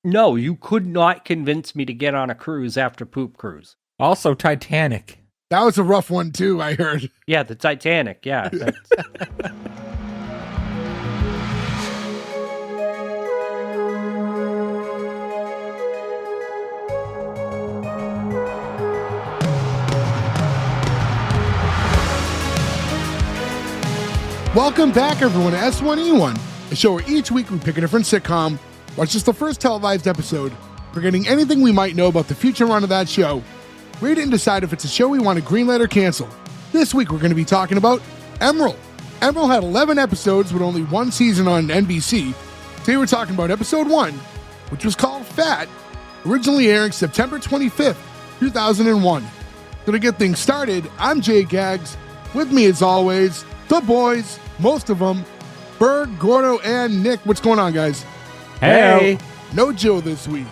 No, you could not convince me to get on a cruise after Poop Cruise. Also, Titanic. That was a rough one, too, I heard. Yeah, the Titanic. Yeah. Welcome back, everyone, to S1E1, a show where each week we pick a different sitcom, watch just the first televised episode, forgetting anything we might know about the future run of that show, rate it and decide if it's a show we want to greenlight or cancel. This week we're going to be talking about Emeril. Emeril had 11 episodes with only one season on NBC. Today we're talking about episode 1, which was called Fat, originally airing September 25th, 2001. So to get things started, I'm Jay Gags. With me as always, the boys, most of them, Berg, Gordo, and Nick. What's going on, guys? Hey. No Joe this week.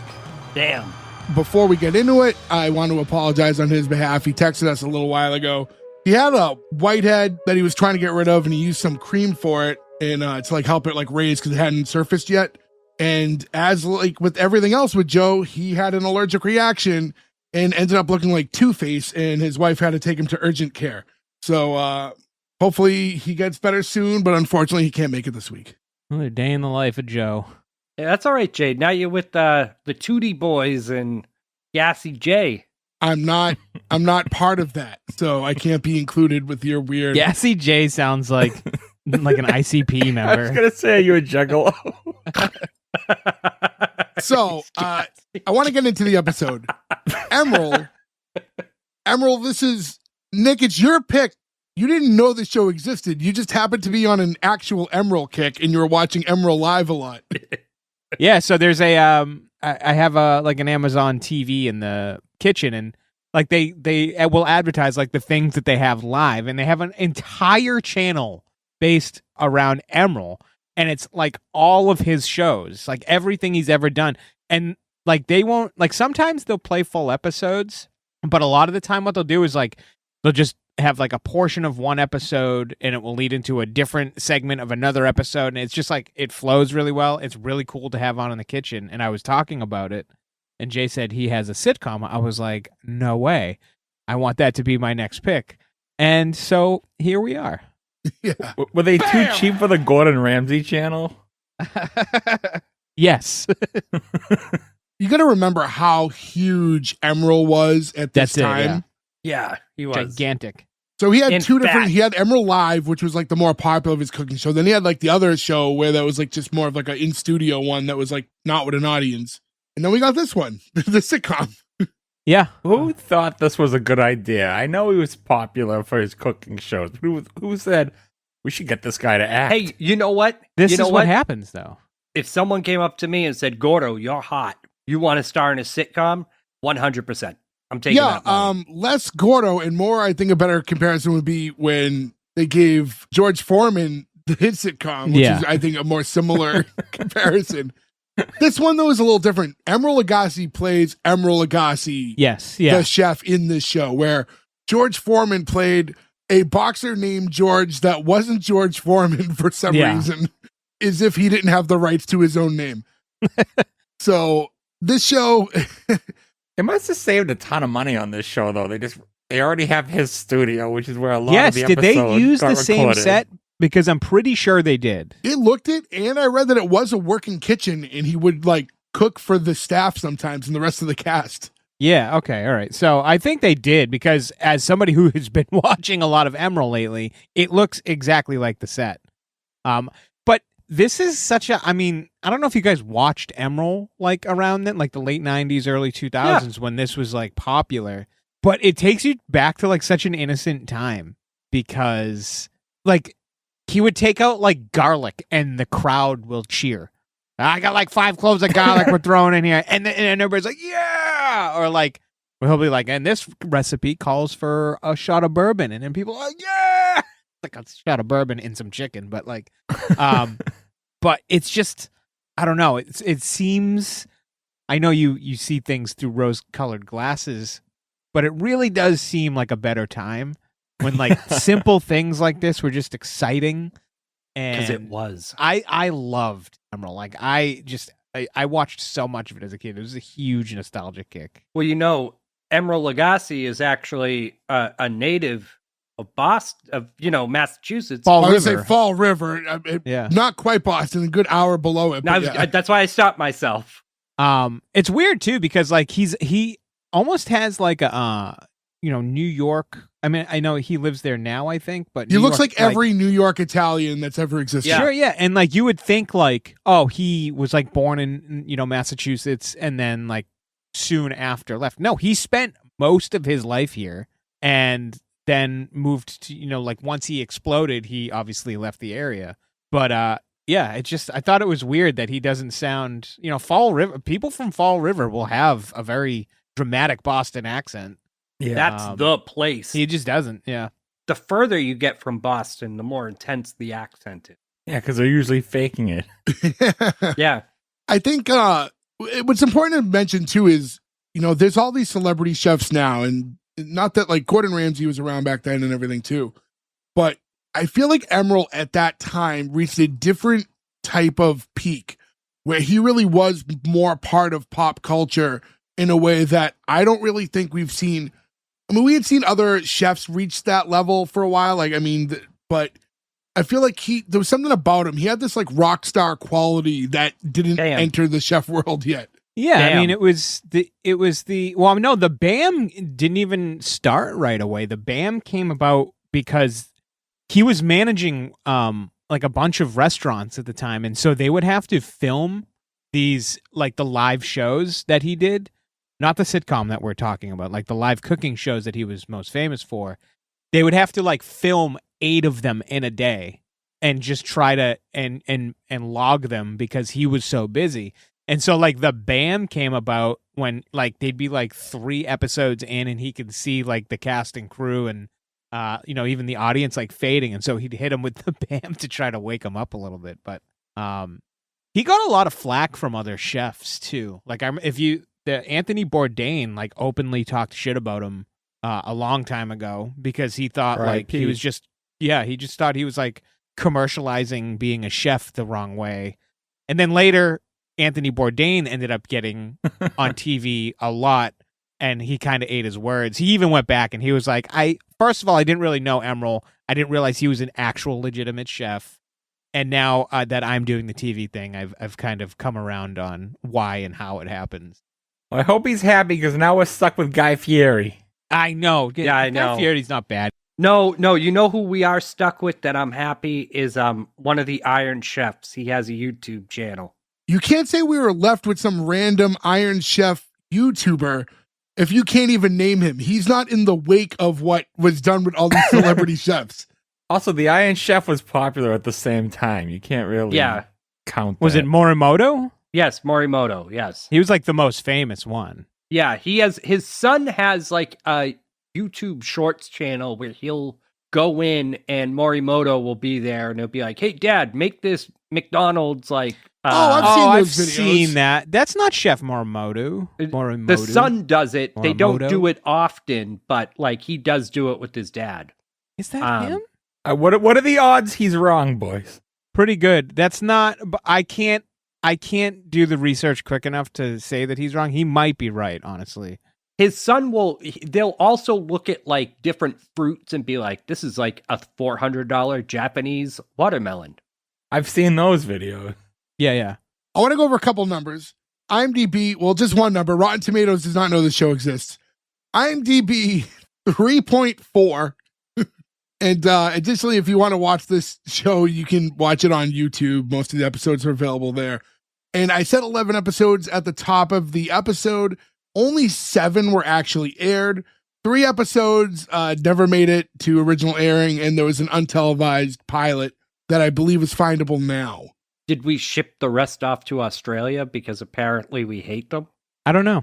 Damn. Before we get into it, I want to apologize on his behalf. He texted us a little while ago. He had a whitehead that he was trying to get rid of, and he used some cream for it and to like help it like raise because it hadn't surfaced yet. And as like with everything else with Joe, he had an allergic reaction and ended up looking like Two-Face, and his wife had to take him to urgent care. So hopefully he gets better soon, but unfortunately he can't make it this week. Another day in the life of Joe. Yeah, that's all right, Jade. Now you're with the Tootie Boys and Gassy J. I'm not part of that, so I can't be included with your weird. Gassy J sounds like an ICP member. I was going to say, are you a juggalo? So I want to get into the episode. Emeril, this is Nick. It's your pick. You didn't know the show existed. You just happened to be on an actual Emeril kick, and you were watching Emeril live a lot. Yeah, so there's a I have a like an Amazon TV in the kitchen, and like they will advertise like the things that they have live, and they have an entire channel based around Emeril, and it's like all of his shows, like everything he's ever done. And like they won't, like sometimes they'll play full episodes, but a lot of the time what they'll do is like they'll just have like a portion of one episode and it will lead into a different segment of another episode, and it's just like it flows really well. It's really cool to have on in the kitchen. And I was talking about it, and Jay said he has a sitcom. I was like, no way, I want that to be my next pick. And so here we are. Yeah. Were they too cheap for the Gordon Ramsay channel? Yes. You got to remember how huge Emeril was at this time. Yeah, he was gigantic. So he had In two different. fact- He had Emeril Live, which was like the more popular of his cooking show. Then he had like the other show where that was like just more of like an in studio one that was like not with an audience. And then we got this one, the sitcom. Yeah. Who thought this was a good idea? I know he was popular for his cooking shows. Who said we should get this guy to act? Hey, you know what? This you know is what happens, though. If someone came up to me and said, "Gordo, you're hot. You want to star in a sitcom?" 100%. I'm taking that money. Less Gordo and more. I think a better comparison would be when they gave George Foreman the hit sitcom, which is I think a more similar comparison. This one though is a little different. Emeril Lagasse plays Emeril Lagasse, Yes. Yeah. the chef in this show, where George Foreman played a boxer named George that wasn't George Foreman for some reason, as if he didn't have the rights to his own name. So this show. They must have saved a ton of money on this show, though. They already have his studio, which is where a lot of the episodes did they use got the same recorded. set? Because I'm pretty sure they did. It looked it, and I read that it was a working kitchen, and he would like cook for the staff sometimes and the rest of the cast. Yeah, okay, all right. So I think they did, because as somebody who has been watching a lot of Emeril lately, it looks exactly like the set. But this is such a, I mean, I don't know if you guys watched Emeril like around then, like the late 90s, early 2000s when this was like popular. But it takes you back to like such an innocent time, because like he would take out like garlic and the crowd will cheer. I got like 5 cloves of garlic we're throwing in here. And everybody's like, yeah. Or like, he'll be like, and this recipe calls for a shot of bourbon. And then people are like, yeah. Like a shot of bourbon in some chicken. But like, but it's just, I don't know. It seems, I know you see things through rose-colored glasses, but it really does seem like a better time when like simple things like this were just exciting. Because And it was. I loved Emeril. Like I watched so much of it as a kid. It was a huge nostalgic kick. Well, Emeril Lagasse is actually a native of Boston, of Massachusetts. Fall I would say River. Fall River. Yeah. Not quite Boston, a good hour below it. But That's why I stopped myself. It's weird too because like he almost has like a New York. I mean, I know he lives there now, I think, but he New looks York, like every New York Italian that's ever existed. Yeah. Sure, yeah, and like you would think like, oh, he was like born in Massachusetts and then like soon after left. No, he spent most of his life here and then moved to like once he exploded, he obviously left the area. But yeah, I thought it was weird that he doesn't sound Fall River. People from Fall River will have a very dramatic Boston accent. Yeah. That's the place. He just doesn't. Yeah. The further you get from Boston, the more intense the accent is. Yeah, because they're usually faking it. Yeah. I think what's important to mention too is, there's all these celebrity chefs now, and not that like Gordon Ramsay was around back then and everything too, but I feel like Emeril at that time reached a different type of peak where he really was more part of pop culture in a way that I don't really think we've seen. I mean, we had seen other chefs reach that level for a while. But I feel like there was something about him. He had this like rock star quality that didn't enter the chef world yet. Yeah, I mean, it was the BAM didn't even start right away. The BAM came about because he was managing like a bunch of restaurants at the time, and so they would have to film these like the live shows that he did. Not the sitcom that we're talking about, like the live cooking shows that he was most famous for. They would have to like film 8 of them in a day and just try to and log them because he was so busy. And so like the BAM came about when like they'd be like 3 episodes in and he could see like the cast and crew and even the audience like fading, and so he'd hit him with the BAM to try to wake him up a little bit. But he got a lot of flack from other chefs too. Like the Anthony Bourdain like openly talked shit about him a long time ago because he thought like he was he just thought he was like commercializing being a chef the wrong way. And then later Anthony Bourdain ended up getting on TV a lot and he kind of ate his words. He even went back and he was like, first of all, I didn't really know Emeril. I didn't realize he was an actual legitimate chef. And now that I'm doing the TV thing, I've kind of come around on why and how it happens. Well, I hope he's happy because now we're stuck with Guy Fieri. I know. Yeah, I know. Guy Fieri's not bad. No, you know who we are stuck with that I'm happy is one of the Iron Chefs. He has a YouTube channel. You can't say we were left with some random Iron Chef YouTuber if you can't even name him. He's not in the wake of what was done with all these celebrity chefs. Also, the Iron Chef was popular at the same time. You can't really count that. Was it Morimoto? Yes, Morimoto, yes. He was like the most famous one. Yeah, his son has like a YouTube Shorts channel where he'll go in and Morimoto will be there and he'll be like, "Hey, Dad, make this McDonald's like." I've seen those videos. Seen that. That's not Chef Morimoto. The son does it. They don't do it often, but like he does do it with his dad. Is that him? What are the odds he's wrong, boys? Pretty good. That's not. But I can't do the research quick enough to say that he's wrong. He might be right, honestly. His son they'll also look at like different fruits and be like, this is like a $400 Japanese watermelon. I've seen those videos. Yeah. I want to go over a couple numbers. IMDb, well, just one number. Rotten Tomatoes does not know the show exists. IMDb 3.4. And additionally, if you want to watch this show, you can watch it on YouTube. Most of the episodes are available there. And I said 11 episodes at the top of the episode. Only 7 were actually aired. 3 episodes never made it to original airing, and there was an untelevised pilot that I believe is findable now. Did we ship the rest off to Australia because apparently we hate them? I don't know.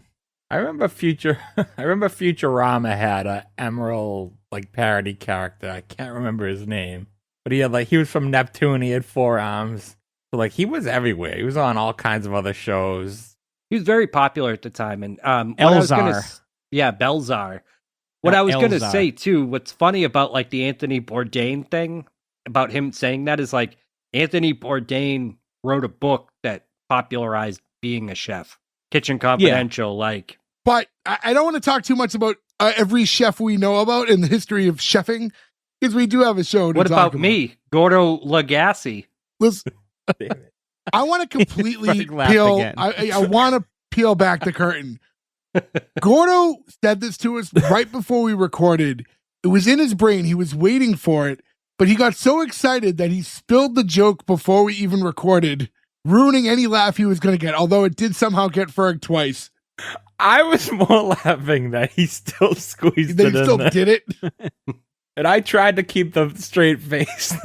I remember Futurama had a Emeril like parody character. I can't remember his name, but he was from Neptune. He had 4 arms, so like he was everywhere. He was on all kinds of other shows. He was very popular at the time, and Elzar. Belzar. What I was going to say too, what's funny about like the Anthony Bourdain thing about him saying that is like Anthony Bourdain wrote a book that popularized being a chef. Kitchen Confidential, like. But I don't want to talk too much about every chef we know about in the history of chefing, because we do have a show to What talk about me, Gordo Lagasse? Listen, I want to completely peel. I want to peel back the curtain. Gordo said this to us right before we recorded. It was in his brain. He was waiting for it, but he got so excited that he spilled the joke before we even recorded, ruining any laugh he was going to get, although it did somehow get Ferg twice. I was more laughing that he still squeezed They it in still there. did it. And I tried to keep the straight face.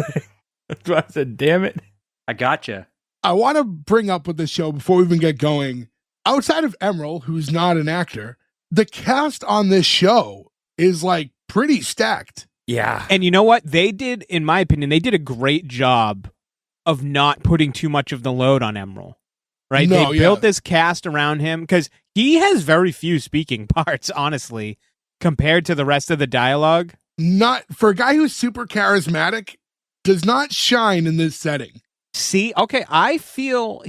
That's why I said, damn it. I gotcha. I want to bring up with this show before we even get going. Outside of Emeril, who's not an actor, the cast on this show is like pretty stacked. Yeah. And you know what? They did, in my opinion, they did a great job of not putting too much of the load on Emeril. Right? No, They built this cast around him because he has very few speaking parts, honestly, compared to the rest of the dialogue. Not for a guy who's super charismatic, does not shine in this setting. See, okay, I feel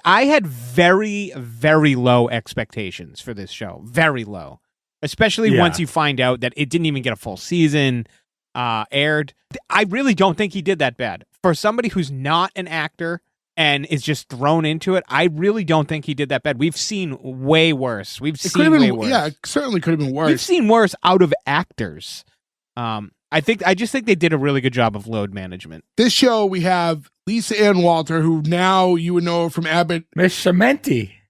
I had very, very low expectations for this show. Very low. Especially once you find out that it didn't even get a full season aired. I really don't think he did that bad. For somebody who's not an actor and is just thrown into it, I really don't think he did that bad. We've seen way worse. We've seen way worse. Yeah, it certainly could have been worse. We've seen worse out of actors. I just think they did a really good job of load management. This show, we have Lisa Ann Walter, who now you would know from Abbott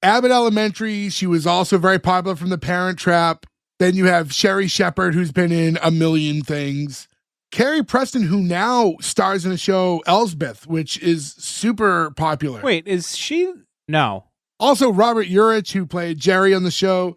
Elementary. She was also very popular from The Parent Trap. Then you have Sherri Shepherd, who's been in a million things. Carrie Preston, who now stars in a show, Elsbeth, which is super popular. Wait, is she? No. Also, Robert Urich, who played Jerry on the show.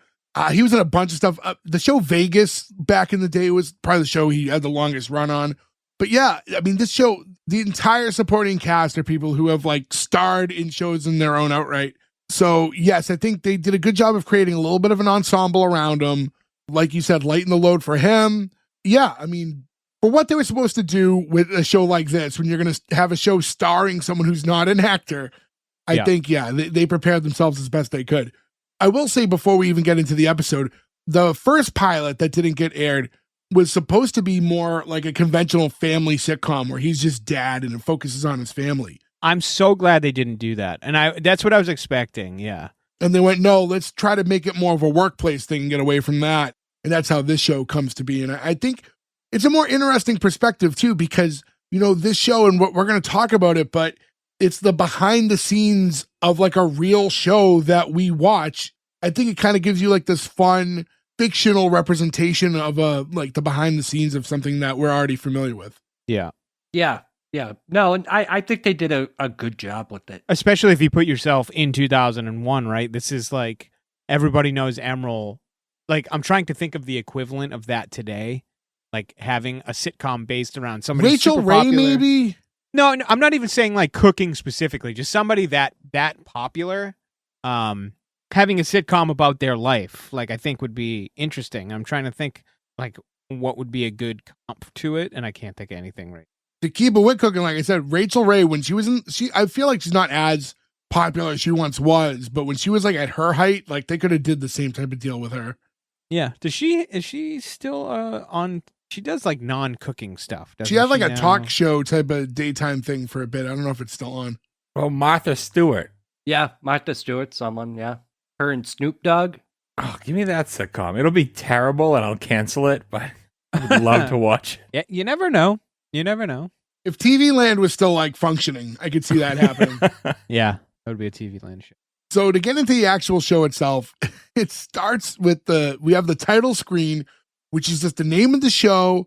He was in a bunch of stuff. The show Vegas back in the day was probably the show he had the longest run on. But yeah, I mean, this show, the entire supporting cast are people who have like starred in shows in their own outright. So yes, I think they did a good job of creating a little bit of an ensemble around him. Like you said, lighten the load for him. Yeah, I mean, for what they were supposed to do with a show like this, when you're going to have a show starring someone who's not an actor, I think, they prepared themselves as best they could. I will say before we even get into the episode, the first pilot that didn't get aired was supposed to be more like a conventional family sitcom where he's just dad and it focuses on his family. I'm so glad they didn't do that. And that's what I was expecting. Yeah. And they went, no, let's try to make it more of a workplace thing and get away from that. And that's how this show comes to be. And I think it's a more interesting perspective too, because, you know, this show and what we're going to talk about it, but it's the behind the scenes of like a real show that we watch. I think it kind of gives you like this fun fictional representation of like the behind the scenes of something that we're already familiar with. Yeah. Yeah. Yeah. No, and I think they did a good job with it. Especially if you put yourself in 2001, right? This is like, everybody knows Emeril. Like, I'm trying to think of the equivalent of that today. Like having a sitcom based around somebody Rachel super Ray, popular. maybe? No, I'm not even saying like cooking specifically. Just somebody that popular. Having a sitcom about their life, like I think would be interesting. I'm trying to think like what would be a good comp to it, and I can't think of anything right. To keep it with cooking, like I said, Rachel Ray, when she was I feel like she's not as popular as she once was, but when she was like at her height, like they could have did the same type of deal with her. Yeah. Is she still on? She does like non-cooking stuff. She had like a talk show type of daytime thing for a bit. I don't know if it's still on. Oh, Martha Stewart. Yeah, Martha Stewart, someone, yeah. Her and Snoop Dogg. Oh, give me that sitcom. It'll be terrible and I'll cancel it, but I would love to watch it. Yeah, you never know. You never know. If TV Land was still like functioning, I could see that happening. Yeah, that would be a TV Land show. So to get into the actual show itself, it starts with we have the title screen, which is just the name of the show.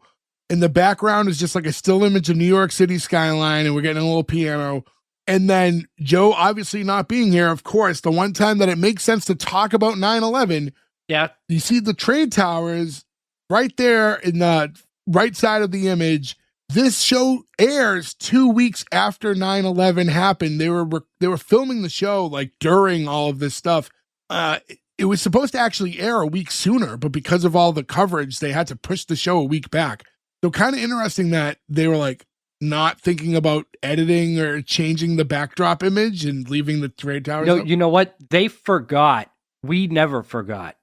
And the background is just like a still image of New York City skyline. And we're getting a little piano. And then Joe obviously not being here, of course, the one time that it makes sense to talk about 9/11. Yeah. You see the trade towers right there in the right side of the image. This show airs 2 weeks after 9/11 happened. They were filming the show like during all of this stuff. It was supposed to actually air a week sooner, but because of all the coverage, they had to push the show a week back. So kind of interesting that they were like, not thinking about editing or changing the backdrop image and leaving the trade towers No, up? you know what? They forgot. We never forgot.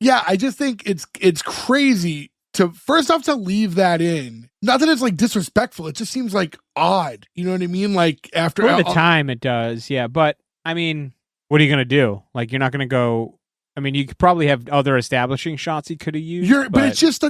Yeah, I just think it's crazy to first off to leave that in. Not that it's like disrespectful. It just seems like odd. You know what I mean? Like after For the time it does, yeah. But I mean, what are you gonna do? Like you're not gonna go. I mean, you could probably have other establishing shots he could have used. but it's just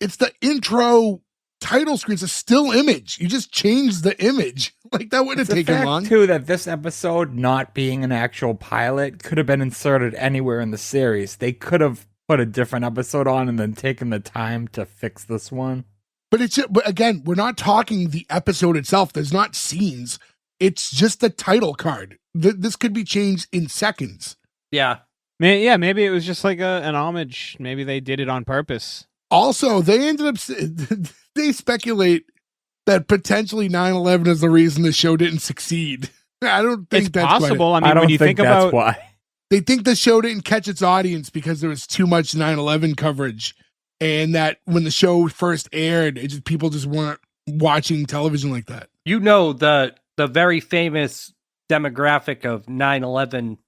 it's the intro title screen. It's a still image. You just change the image. Like that wouldn't have taken long. Too, that this episode not being an actual pilot could have been inserted anywhere in the series. They could have put a different episode on and then taken the time to fix this one. But again, we're not talking the episode itself. There's not scenes. It's just the title card. This could be changed in seconds. Yeah. Yeah, maybe it was just like an homage. Maybe they did it on purpose. Also, they ended up, they speculate that potentially 9/11 is the reason the show didn't succeed. I don't think It's that's possible. I mean, I don't when you think that's about why. They think the show didn't catch its audience because there was too much 9/11 coverage, and that when the show first aired, people just weren't watching television like that. You know, the very famous demographic of 9/11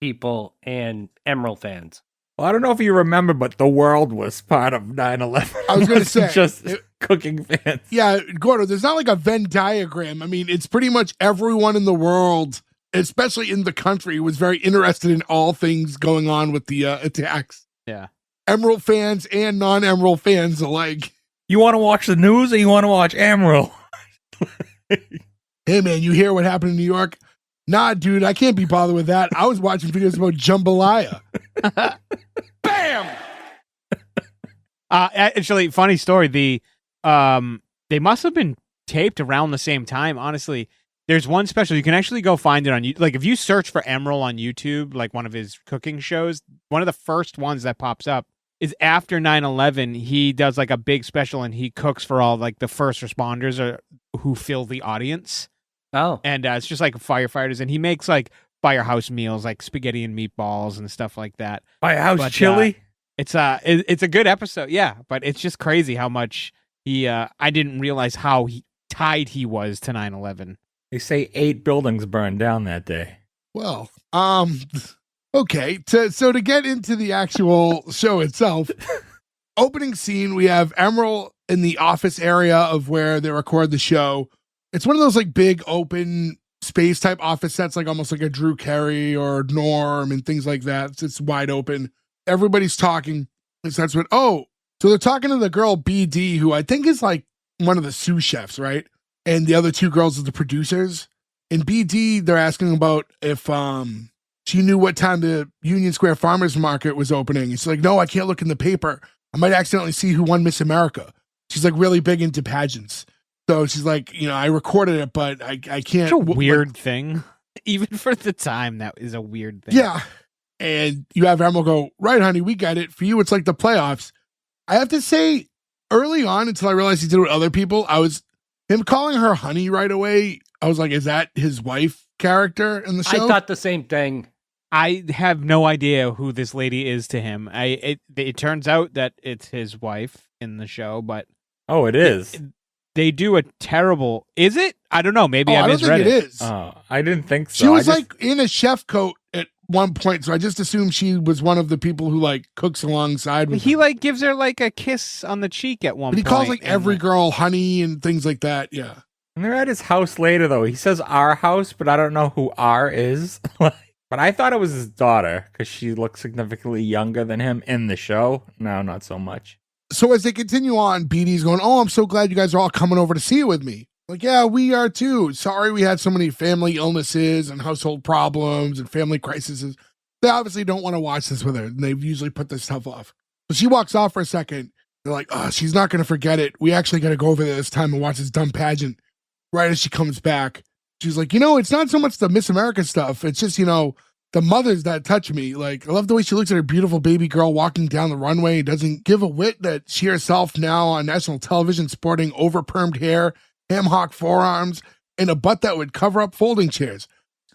people and Emeril fans. Well, I don't know if you remember, but the world was part of 9/11. I was going to say just cooking fans. Yeah, Gordo, there's not like a Venn diagram. I mean, it's pretty much everyone in the world, especially in the country, was very interested in all things going on with the attacks. Yeah. Emeril fans and non-Emeril fans alike. You want to watch the news or you want to watch Emeril? Hey, man, you hear what happened in New York? Nah, dude, I can't be bothered with that. I was watching videos about jambalaya. Bam! Actually, funny story. They must have been taped around the same time. Honestly, there's one special you can actually go find it on YouTube. Like if you search for Emeril on YouTube, like one of his cooking shows, one of the first ones that pops up is after 9/11. He does like a big special and he cooks for all like the first responders or who fill the audience. Oh, And it's just like firefighters, and he makes like firehouse meals, like spaghetti and meatballs and stuff like that. Firehouse chili? It's a good episode, yeah. But it's just crazy how much I didn't realize how tied he was to 9/11. They say 8 buildings burned down that day. Well, okay. So to get into the actual show itself, opening scene, we have Emeril in the office area of where they record the show. It's one of those like big open space type office sets, like almost like a Drew Carey or Norm and things like that. It's wide open. Everybody's talking. It starts with, so they're talking to the girl BD, who I think is like one of the sous chefs, right? And the other two girls are the producers. And BD, they're asking about if she knew what time the Union Square Farmers Market was opening. And she's like, no, I can't look in the paper. I might accidentally see who won Miss America. She's like really big into pageants. So she's like, I recorded it, but I can't. It's a weird thing. Even for the time, that is a weird thing. Yeah. And you have Emeril go, right, honey, we got it. For you, it's like the playoffs. I have to say, early on, until I realized he did it with other people, him calling her honey right away, I was like, is that his wife character in the show? I thought the same thing. I have no idea who this lady is to him. It turns out that it's his wife in the show, but Oh, it is. they do a terrible. Is it? I don't know. Maybe I don't misread think it is. Oh, I didn't think so. She was I like in a chef coat at one point, so I just assumed she was one of the people who like cooks alongside with He him. like gives her like a kiss on the cheek at one But he point. calls like every girl honey and things like that. Yeah. And they're at his house later, though. He says our house, but I don't know who R is. But I thought it was his daughter, because she looks significantly younger than him in the show. No, not so much. So as they continue on, BD's going, I'm so glad you guys are all coming over to see it with me. Like, yeah, we are too. Sorry we had so many family illnesses and household problems and family crises. They obviously don't want to watch this with her, and they've usually put this stuff off. So she walks off for a second. They're like, she's not going to forget it. We actually got to go over there this time and watch this dumb pageant. Right as she comes back, she's like, it's not so much the Miss America stuff. It's just, the mothers that touch me. Like, I love the way she looks at her beautiful baby girl walking down the runway and doesn't give a whit that she herself now on national television sporting overpermed hair, ham hock forearms, and a butt that would cover up folding chairs.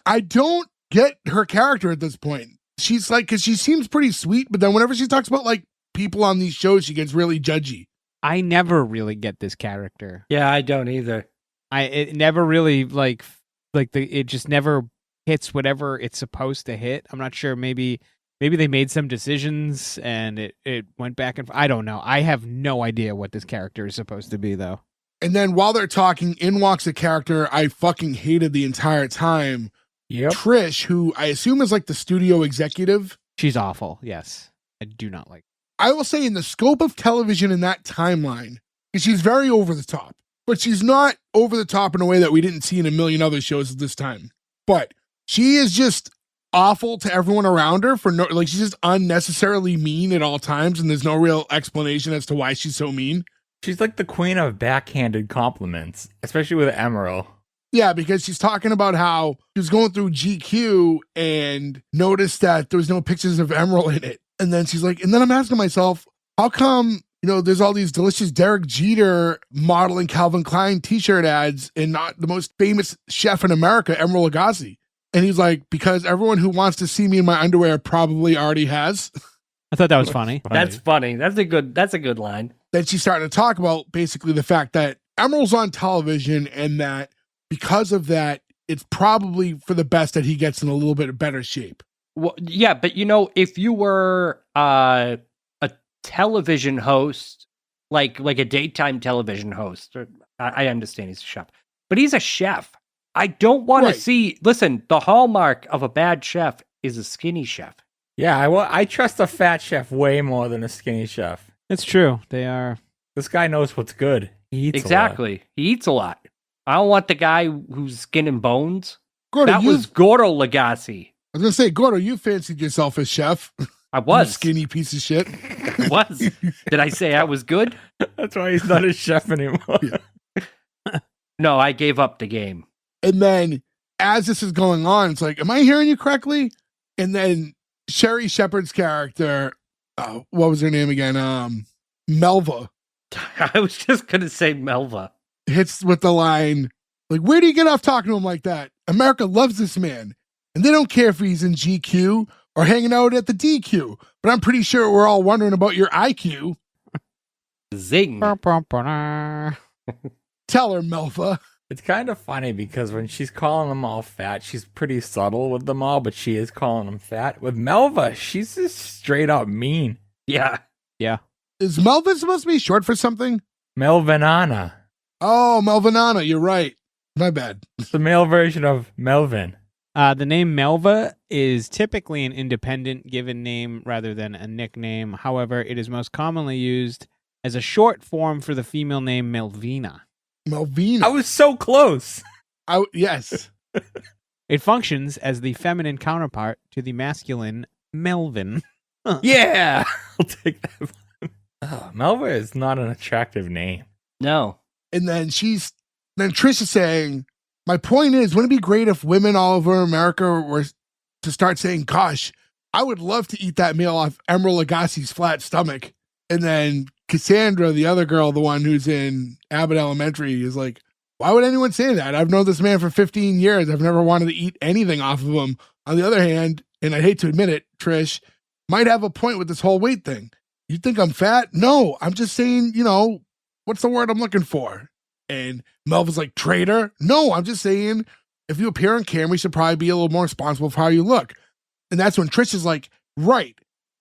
I don't get her character at this point. She's like, because she seems pretty sweet, but then whenever she talks about like people on these shows, she gets really judgy. I never really get this character. Yeah, I don't either. It never really it just never hits whatever it's supposed to hit. I'm not sure. Maybe they made some decisions and it went back and I don't know. I have no idea what this character is supposed to be though. And then while they're talking, in walks a character I fucking hated the entire time. Yep. Trish, who I assume is like the studio executive. She's awful. Yes. I do not like her. I will say in the scope of television in that timeline, she's very over the top, but she's not over the top in a way that we didn't see in a million other shows at this time. But she is just awful to everyone around her for she's just unnecessarily mean at all times. And there's no real explanation as to why she's so mean. She's like the queen of backhanded compliments, especially with Emeril. Yeah, because she's talking about how she was going through GQ and noticed that there was no pictures of Emeril in it. And then she's like, and then I'm asking myself, how come, there's all these delicious Derek Jeter modeling Calvin Klein t-shirt ads and not the most famous chef in America, Emeril Lagasse? And he's like, because everyone who wants to see me in my underwear probably already has. I thought that was funny. That's funny. That's a good line. Then she started to talk about basically the fact that Emeril's on television and that because of that, it's probably for the best that he gets in a little bit better shape. Well, yeah, but if you were a television host, like a daytime television host, I understand he's a chef, but he's a chef. I don't want to see. Listen, the hallmark of a bad chef is a skinny chef. Yeah, I trust a fat chef way more than a skinny chef. It's true. They are. This guy knows what's good. He eats exactly. A lot. He eats a lot. I don't want the guy who's skin and bones. Gordo, that was Gordo Lagasse. I was going to say, Gordo, you fancied yourself as chef. I was. You skinny piece of shit. I was. Did I say I was good? That's why he's not a chef anymore. Yeah. No, I gave up the game. And then as this is going on, it's like, am I hearing you correctly? And then Sherri Shepherd's character, what was her name again? Melva. I was just going to say Melva. Hits with the line, like, where do you get off talking to him like that? America loves this man. And they don't care if he's in GQ or hanging out at the DQ. But I'm pretty sure we're all wondering about your IQ. Zing. Tell her, Melva. It's kind of funny because when she's calling them all fat, she's pretty subtle with them all, but she is calling them fat. With Melva, she's just straight up mean. Yeah. Yeah. Is Melva supposed to be short for something? Melvinana. Oh, Melvinana, you're right. My bad. It's the male version of Melvin. The name Melva is typically an independent given name rather than a nickname. However, it is most commonly used as a short form for the female name Melvina. Melvina. I was so close. Yes. It functions as the feminine counterpart to the masculine Melvin. Yeah, I'll take that. Oh, Melva is not an attractive name. No. And then Trish is saying, my point is, wouldn't it be great if women all over America were to start saying, gosh, I would love to eat that meal off Emeril Lagasse's flat stomach. And then Cassandra, the other girl, the one who's in Abbott Elementary, is like, why would anyone say that? I've known this man for 15 years. I've never wanted to eat anything off of him. On the other hand, and I hate to admit it, Trish might have a point with this whole weight thing. You think I'm fat? No, I'm just saying, what's the word I'm looking for? And Melva's like, traitor? No, I'm just saying, if you appear on camera, you should probably be a little more responsible for how you look. And that's when Trish is like, right.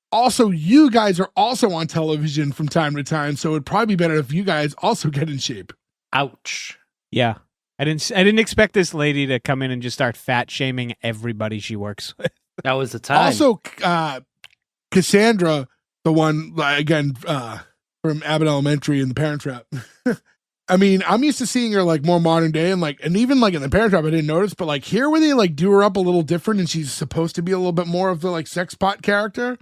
Also, you guys are also on television from time to time, so it'd probably be better if you guys also get in shape. Ouch. Yeah. I didn't expect this lady to come in and just start fat shaming everybody she works with. That was the time. Also, Cassandra, the one, again, from Abbott Elementary and The Parent Trap. I mean, I'm used to seeing her like more modern day and even in The Parent Trap, I didn't notice, but like here where they do her up a little different and she's supposed to be a little bit more of the sex pot character.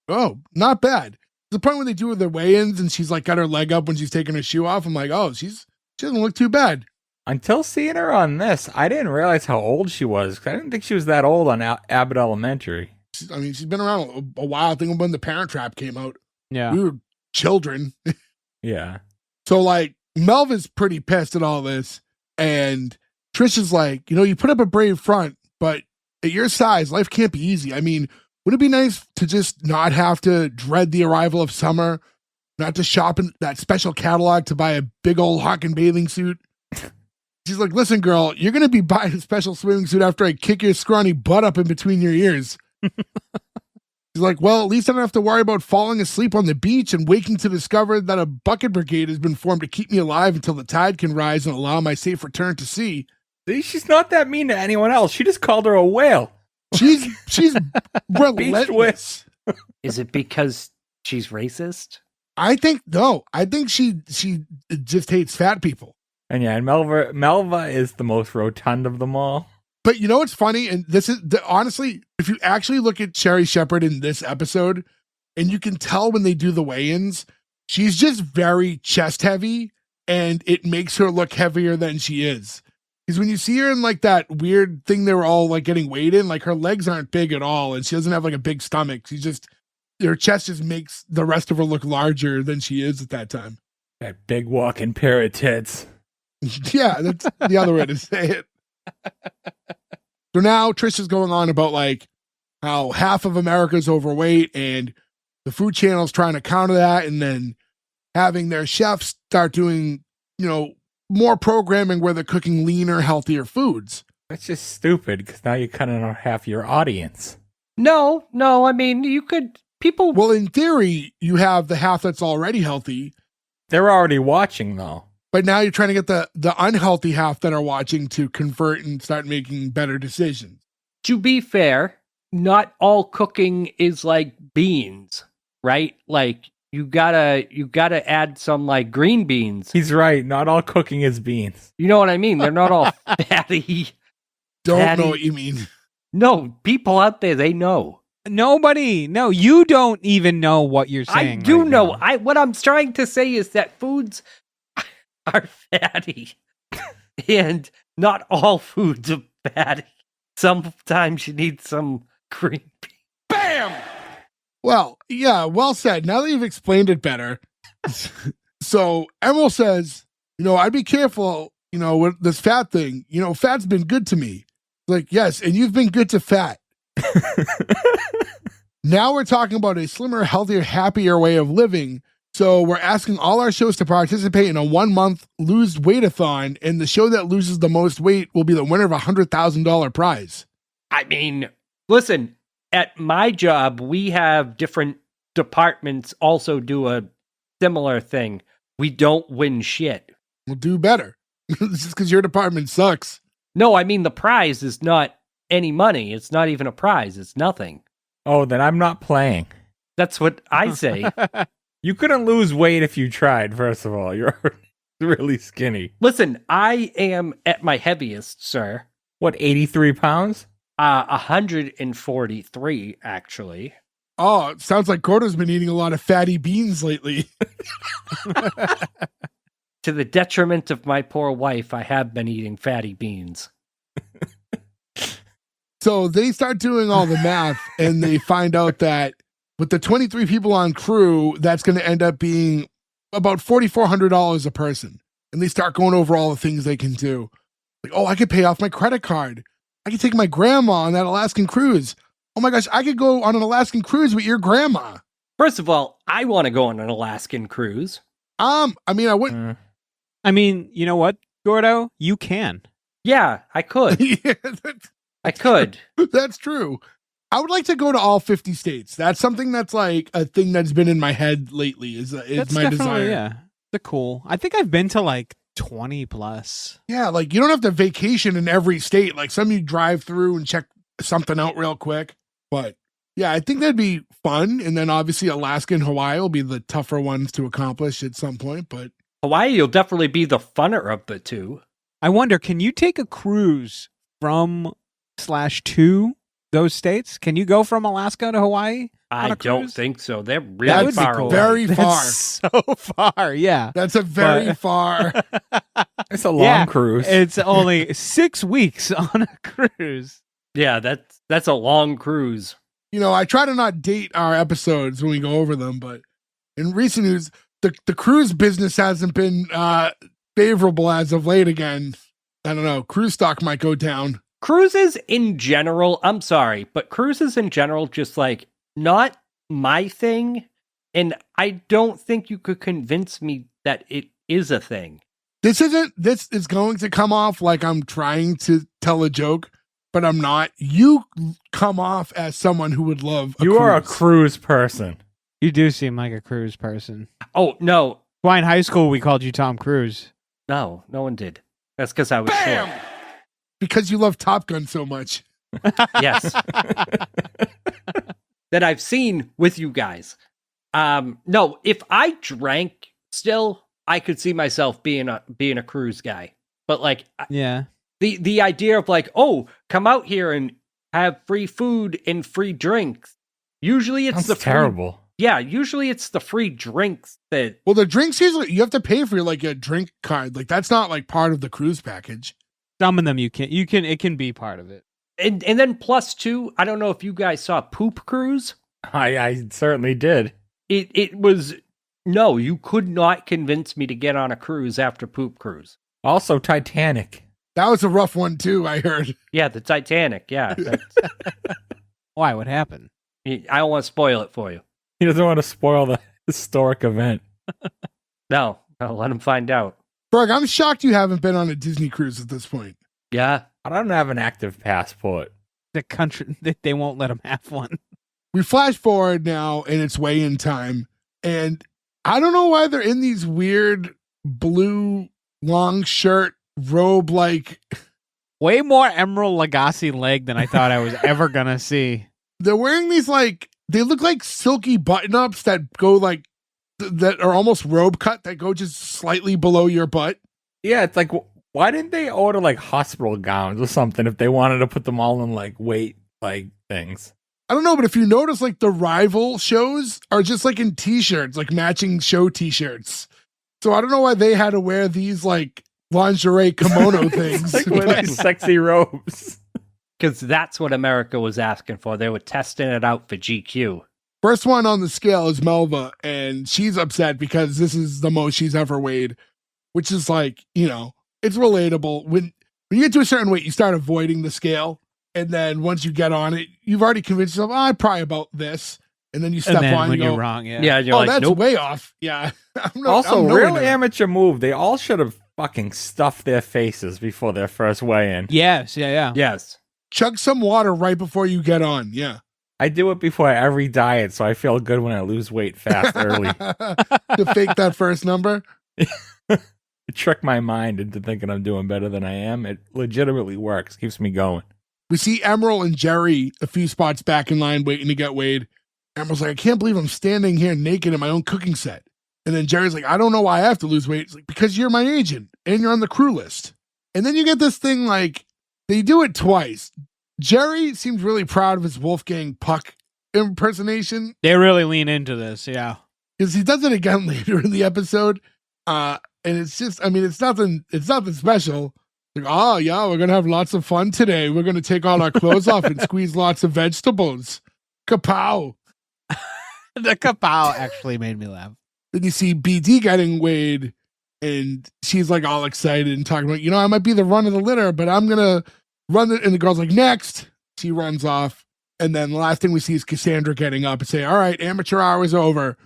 Oh, not bad. The point where they do the weigh-ins and she's got her leg up when she's taking her shoe off. I'm like, oh, she doesn't look too bad. Until seeing her on this, I didn't realize how old she was. I didn't think she was that old on Abbott Elementary. She's been around a while. I think when The Parent Trap came out, Yeah, we were children. Yeah. So Melva's pretty pissed at all this, and Trish is like, you put up a brave front, but at your size, life can't be easy. I mean, would it be nice to just not have to dread the arrival of summer, not to shop in that special catalog to buy a big old Hawken bathing suit? She's like, listen, girl, you're going to be buying a special swimming suit after I kick your scrawny butt up in between your ears. She's like, well, at least I don't have to worry about falling asleep on the beach and waking to discover that a bucket brigade has been formed to keep me alive until the tide can rise and allow my safe return to sea. See, she's not that mean to anyone else. She just called her a whale. She's relentless. Is it because she's racist? I think no. I think she just hates fat people. And yeah, and Melva is the most rotund of them all. But you know what's funny? And this is honestly, if you actually look at Sherri Shepherd in this episode, and you can tell when they do the weigh-ins, she's just very chest heavy, and it makes her look heavier than she is. Because when you see her in like that weird thing they were all like getting weighed in, like her legs aren't big at all, and she doesn't have like a big stomach. Her chest just makes the rest of her look larger than she is at that time. That big walking pair of tits. Yeah, that's the other way to say it. So now Trish is going on about like how half of America's overweight and the Food Channel's trying to counter that, and then having their chefs start doing, more programming where they're cooking leaner, healthier foods. That's just stupid because now you're cutting out half your audience. No. I mean, you could people. Well, in theory, you have the half that's already healthy. They're already watching though. But now you're trying to get the unhealthy half that are watching to convert and start making better decisions. To be fair, not all cooking is like beans, right? Like you gotta add some like green beans. He's right. Not all cooking is beans. You know what I mean? They're not all fatty. Don't know what you mean. No, people out there, they know. No, you don't even know what you're saying. I do right know. now. What I'm trying to say is that foods are fatty, and not all foods are fatty. Sometimes you need some green beans. Bam! Well, yeah, well said. Now that you've explained it better. So Emeril says, I'd be careful, with this fat thing. Fat's been good to me. Like, yes, and you've been good to fat. Now we're talking about a slimmer, healthier, happier way of living. So we're asking all our shows to participate in a 1-month lose weight-a-thon, and the show that loses the most weight will be the winner of a $100,000 prize. I mean, listen, at my job, we have different departments also do a similar thing. We don't win shit. We'll do better. Just because your department sucks. No, I mean, the prize is not any money. It's not even a prize. It's nothing. Oh, then I'm not playing. That's what I say. You couldn't lose weight if you tried, first of all. You're really skinny. Listen, I am at my heaviest, sir. What, 83 pounds? 143, actually. Oh, it sounds like Gordo's been eating a lot of fatty beans lately. To the detriment of my poor wife, I have been eating fatty beans. So they start doing all the math, and they find out that with the 23 people on crew, that's going to end up being about $4,400 a person. And they start going over all the things they can do. Like, I could pay off my credit card. I could take my grandma on that Alaskan cruise. Oh my gosh, I could go on an Alaskan cruise with your grandma. First of all, I want to go on an Alaskan cruise. I mean, I wouldn't. I mean, you know what, Gordo? You can. Yeah, I could. Yeah, I could. That's true. I would like to go to all 50 states. That's something that's like a thing that's been in my head lately is That's my desire. Yeah, they're cool. I think I've been to like 20 plus. Yeah, like you don't have to vacation in every state. Like some you drive through and check something out real quick. But yeah, I think that'd be fun. And then obviously Alaska and Hawaii will be the tougher ones to accomplish at some point. But Hawaii will definitely be the funner of the two. I wonder, can you take a cruise from /to those states? Can you go from Alaska to Hawaii? I don't think so. They're That really would be far cool. away. Very far. That's so far, yeah. That's a very far. It's a long cruise. It's only 6 weeks on a cruise. Yeah, that's a long cruise. I try to not date our episodes when we go over them, but in recent news, the cruise business hasn't been favorable as of late again. I don't know. Cruise stock might go down. Cruises in general, I'm sorry, but cruises in general, just like not my thing. And I don't think you could convince me that it is a thing. This is going to come off like I'm trying to tell a joke, but I'm not. You come off as someone who would love a You cruise. are a cruise person. You do seem like a cruise person. Oh, no. Why in high school we called you Tom Cruise? No one did. That's because I was short. Because you love Top Gun so much. Yes. That I've seen with you guys. No, if I drank still, I could see myself being a cruise guy. But like, Yeah. the idea of like, oh, come out here and have free food and free drinks. Usually it's That's terrible. Usually it's the free drinks that. Well, the drinks usually you have to pay for like a drink card. Like that's not like part of the cruise package. Some of them it can be part of it. And then plus two, I don't know if you guys saw Poop Cruise. I certainly did. It was no, you could not convince me to get on a cruise after Poop Cruise. Also, Titanic. That was a rough one too, I heard. Yeah, the Titanic. Yeah, Why? What happened? I don't want to spoil it for you. He doesn't want to spoil the historic event. No, let him find out. Berg, I'm shocked you haven't been on a Disney cruise at this point. Yeah, I don't have an active passport. The country they won't let him have one. We flash forward now and it's weigh-in time. And I don't know why they're in these weird blue long shirt robe like. Way more Emeril Lagasse leg than I thought I was ever gonna see. They're wearing these like, they look like silky button-ups that go like, that are almost robe cut that go just slightly below your butt. Yeah, it's like, why didn't they order like hospital gowns or something if they wanted to put them all in like weight like things? I don't know, but if you notice, like the rival shows are just like in t-shirts, like matching show t-shirts. So I don't know why they had to wear these like lingerie kimono things. Like with these sexy robes. because that's what America was asking for. They were testing it out for GQ. First one on the scale is Melva, and she's upset because this is the most she's ever weighed, which is like, you know, it's relatable. When you get to a certain weight, you start avoiding the scale. And then once you get on it, you've already convinced yourself, I'm probably about this. And then you step and then on when and you're go, wrong, yeah. Yeah, you're oh, like, that's nope. way off. Yeah. Also, I'm nowhere real near. amateur move. They all should have fucking stuffed their faces before their first weigh-in. Yes, yeah. Yes. Chug some water right before you get on. Yeah. I do it before every diet, so I feel good when I lose weight fast early. To fake that first number. Trick my mind into thinking I'm doing better than I am. It legitimately works. Keeps me going. We see Emeril and Jerry a few spots back in line waiting to get weighed. Emeril's like, I can't believe I'm standing here naked in my own cooking set. And then Jerry's like, I don't know why I have to lose weight. It's like, because you're my agent and you're on the crew list. And then you get this thing like, they do it twice. Jerry seems really proud of his Wolfgang Puck impersonation. They really lean into this, yeah. Because he does it again later in the episode. And it's just, I mean, it's nothing special. Like, oh yeah, we're gonna have lots of fun today. We're gonna take all our clothes off and squeeze lots of vegetables. Kapow. The kapow actually made me laugh. Then you see BD getting weighed, and she's like all excited and talking about, you know, I might be the run of the litter, but I'm gonna run it. And the girl's like, next. She runs off. And then the last thing we see is Cassandra getting up and say, all right, amateur hour is over.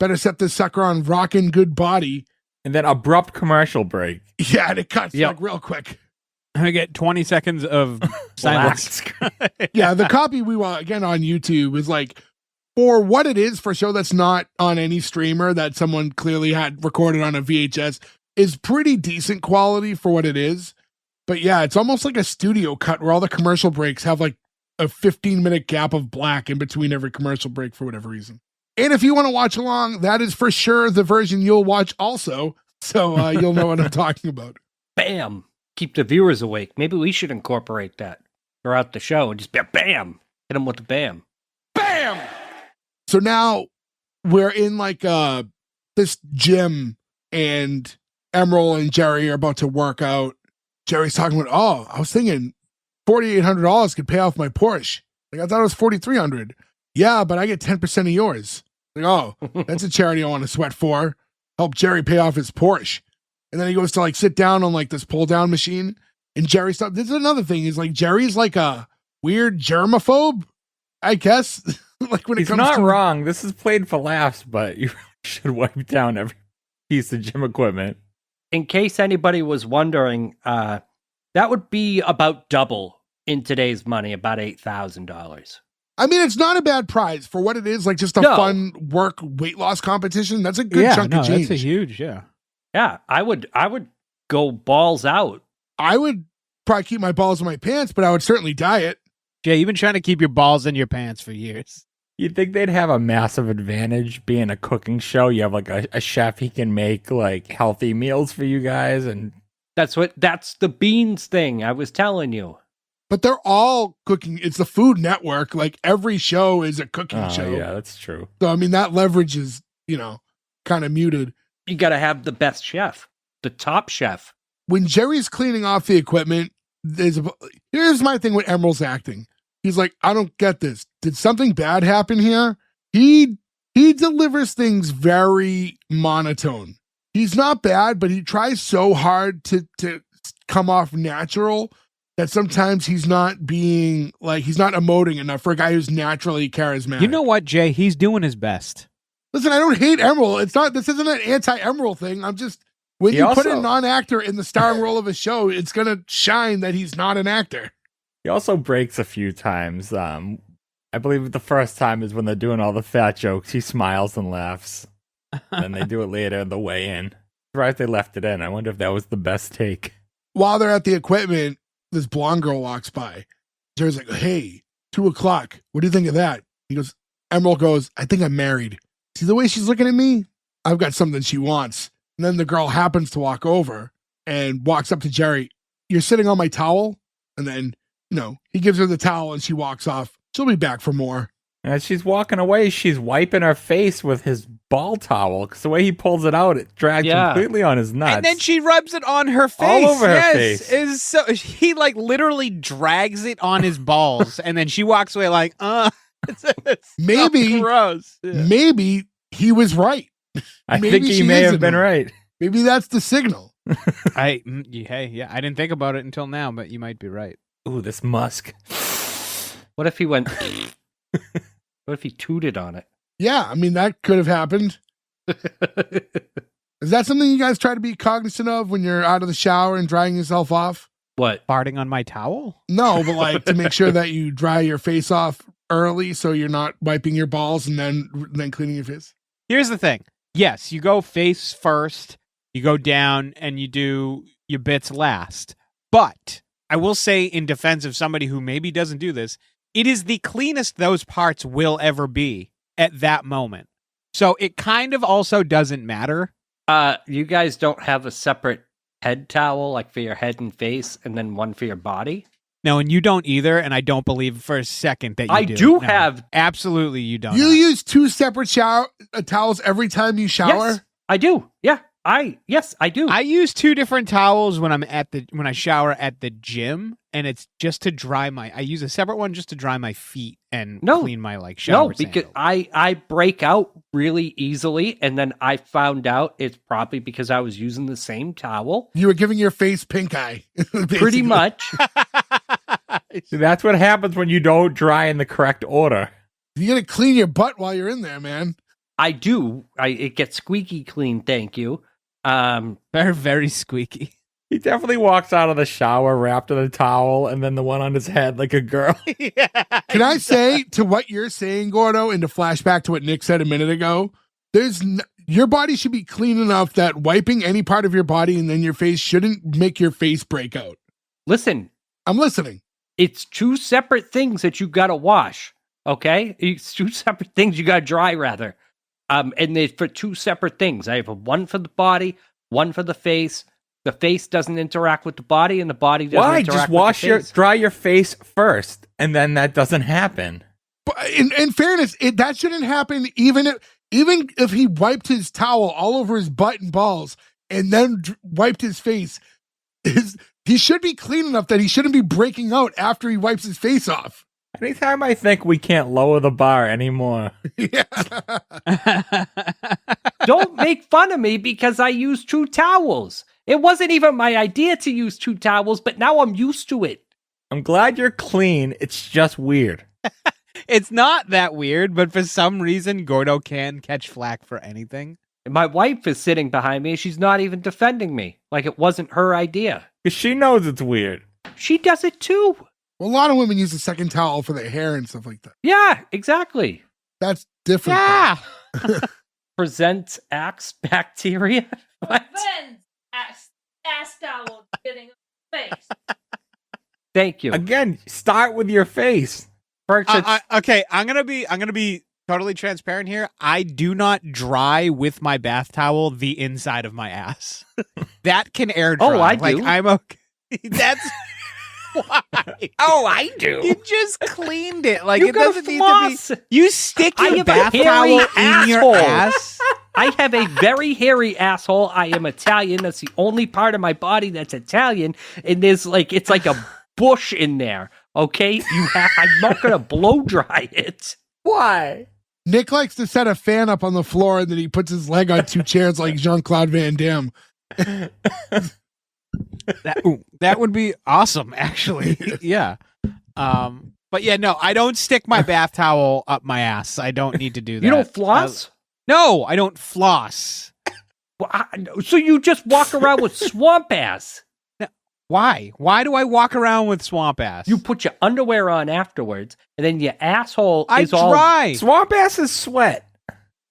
Better set this sucker on rockin' good body. And then abrupt commercial break. Yeah, and it cuts Yep. like real quick. I get 20 seconds of silence. Yeah, the copy we want again on YouTube is like, for what it is for a show that's not on any streamer that someone clearly had recorded on a VHS, is pretty decent quality for what it is. But yeah, it's almost like a studio cut where all the commercial breaks have like a 15-minute gap of black in between every commercial break for whatever reason. And if you want to watch along, that is for sure the version you'll watch also. So you'll know what I'm talking about. Bam. Keep the viewers awake. Maybe we should incorporate that throughout the show and just be bam. Hit them with the bam. Bam! So now we're in like this gym, and Emeril and Jerry are about to work out. Jerry's talking about, oh, I was thinking $4,800 could pay off my Porsche. Like, I thought it was $4,300. Yeah, but I get 10% of yours. Like, oh, that's a charity I want to sweat for. Help Jerry pay off his Porsche. And then he goes to like sit down on like this pull down machine. And Jerry stops. This is another thing. Is like Jerry's like a weird germaphobe, I guess. Like when He's it comes not to wrong. This is played for laughs, but you should wipe down every piece of gym equipment. in case anybody was wondering, that would be about double in today's money, about $8,000. I mean, it's not a bad prize for what it is, like just a No. fun work weight loss competition. That's a good chunk of change. That's a huge, yeah. Yeah, I would go balls out. I would probably keep my balls in my pants, but I would certainly diet. Jay, you've been trying to keep your balls in your pants for years. You'd think they'd have a massive advantage being a cooking show. You have like a chef, he can make like healthy meals for you guys, and That's the beans thing I was telling you. But they're all cooking. It's the Food Network. Like every show is a cooking show. Yeah, that's true. So, I mean, that leverage is, kind of muted. You got to have the best chef, the top chef. When Jerry's cleaning off the equipment, here's my thing with Emeril's acting. He's like, I don't get this. Did something bad happen here? He delivers things very monotone. He's not bad, but he tries so hard to come off natural that sometimes he's not emoting enough for a guy who's naturally charismatic. You know what, Jay? He's doing his best. Listen, I don't hate Emeril. This isn't an anti-Emeril thing. I'm just, when you put a non-actor in the starring role of a show, it's going to shine that he's not an actor. He also breaks a few times. I believe the first time is when they're doing all the fat jokes. He smiles and laughs. Then they do it later in the weigh-in. Surprised they left it in. I wonder if that was the best take. While they're at the equipment, this blonde girl walks by. Jerry's like, hey, 2:00. What do you think of that? He goes, Emeril goes, I think I'm married. See the way she's looking at me? I've got something she wants. And then the girl happens to walk over and walks up to Jerry. You're sitting on my towel? And then, he gives her the towel and she walks off. She'll be back for more. As she's walking away, she's wiping her face with his ball towel. Because the way he pulls it out, it drags completely on his nuts. And then she rubs it on her face. All over her face. He literally drags it on his balls. And then she walks away like, it's maybe, so gross. Yeah. Maybe he was right. I think he may have been right. Maybe that's the signal. I didn't think about it until now, but you might be right. Ooh, this musk. What if he went... What if he tooted on it? Yeah, I mean, that could have happened. Is that something you guys try to be cognizant of when you're out of the shower and drying yourself off? What? Farting on my towel? No, but like to make sure that you dry your face off early so you're not wiping your balls and then cleaning your face. Here's the thing. Yes, you go face first, you go down, and you do your bits last. But I will say in defense of somebody who maybe doesn't do this, it is the cleanest those parts will ever be at that moment. So it kind of also doesn't matter. You guys don't have a separate head towel, like for your head and face, and then one for your body? No, and you don't either, and I don't believe for a second that you I do. do No, have... Absolutely you don't. You use 2 separate shower towels every time you shower? Yes, I do. Yeah. Yes, I do. I use 2 different towels when I shower at the gym, and it's just to dry I use a separate one just to dry my feet and clean my shower. No, because I break out really easily, and then I found out it's probably because I was using the same towel. You were giving your face pink eye. Pretty much. See, that's what happens when you don't dry in the correct order. You gotta clean your butt while you're in there, man. I do. It gets squeaky clean, thank you. Very, very squeaky. He definitely walks out of the shower wrapped in a towel and then the one on his head like a girl. Yeah. Can I say to what you're saying, Gordo, and to flashback to what Nick said a minute ago, your body should be clean enough that wiping any part of your body and then your face shouldn't make your face break out. Listen. I'm listening. It's 2 separate things that you gotta wash, okay? It's 2 separate things you gotta dry, rather. And they're for 2 separate things. I have one for the body, one for the face. The face doesn't interact with the body, and the body doesn't interact with the face. Dry your face first, and then that doesn't happen. But in fairness, that shouldn't happen even if he wiped his towel all over his butt and balls and then wiped his face. He should be clean enough that he shouldn't be breaking out after he wipes his face off. Anytime I think we can't lower the bar anymore. Yeah. Don't make fun of me because I use 2 towels. It wasn't even my idea to use 2 towels, but now I'm used to it. I'm glad you're clean. It's just weird. It's not that weird, but for some reason, Gordo can catch flack for anything. My wife is sitting behind me. She's not even defending me. Like it wasn't her idea. Because she knows it's weird. She does it too. Well, a lot of women use a second towel for their hair and stuff like that. Yeah, exactly. That's different. Yeah. Present axe bacteria. What? Then ass towel getting face. Thank you. Again, start with your face. Okay, I'm gonna be totally transparent here. I do not dry with my bath towel the inside of my ass. That can air dry. Oh, I like, do. I'm okay. That's why. Oh, I do. You just cleaned it. Like You it gotta doesn't need floss. to be. You stick I your have a bath hairy towel in your asshole. ass. I have a very hairy asshole. I am Italian. That's the only part of my body that's Italian. And there's like, it's like a bush in there. Okay? I'm not going to blow dry it. Why? Nick likes to set a fan up on the floor and then he puts his leg on two chairs like Jean-Claude Van Damme. That would be awesome, actually. Yeah. But yeah, no, I don't stick my bath towel up my ass. I don't need to do that. You don't floss? No, I don't floss. So you just walk around with swamp ass. Why? Why do I walk around with swamp ass? You put your underwear on afterwards, and then your asshole I is all... dry. Swamp ass is sweat.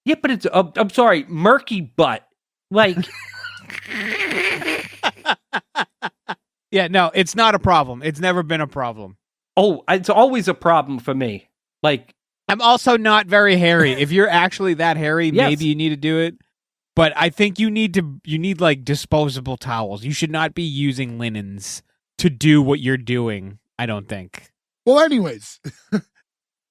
Yeah, but it's, I'm sorry, murky butt. Like... Yeah, no, it's not a problem. It's never been a problem. Oh, it's always a problem for me. Like... I'm also not very hairy. If you're actually that hairy, Yes. maybe you need to do it. But I think you need like disposable towels. You should not be using linens to do what you're doing, I don't think. Well, anyways,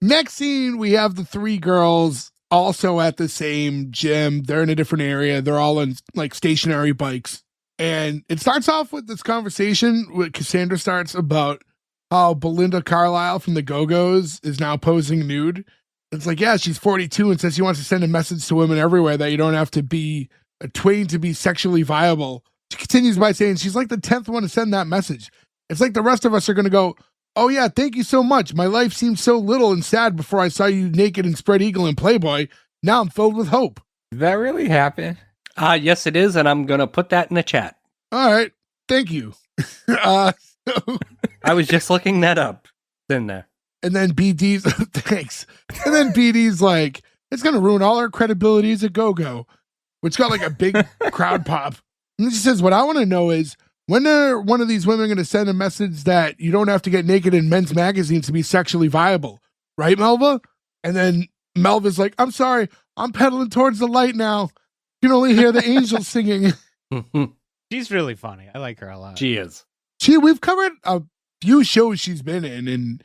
next scene, we have the three girls also at the same gym. They're in a different area. They're all on like stationary bikes. And it starts off with this conversation with Cassandra starts about how Belinda Carlisle from the Go-Go's is now posing nude. It's like, yeah, she's 42 and says she wants to send a message to women everywhere that you don't have to be a twain to be sexually viable. She continues by saying she's like the 10th one to send that message. It's like the rest of us are going to go, oh yeah, thank you so much. My life seemed so little and sad before I saw you naked in Spread Eagle and Playboy. Now I'm filled with hope. Did that really happen? Yes, it is, and I'm going to put that in the chat. All right. Thank you. I was just looking that up. It's in there. And then BD's, thanks. And then BD's like, it's going to ruin all our credibility as a go-go, which got like a big crowd pop. And she says, what I want to know is, when are one of these women going to send a message that you don't have to get naked in men's magazines to be sexually viable? Right, Melva? And then Melva's like, I'm sorry, I'm pedaling towards the light now. You can only hear the angels singing. She's really funny. I like her a lot. She is. We've covered a few shows she's been in, and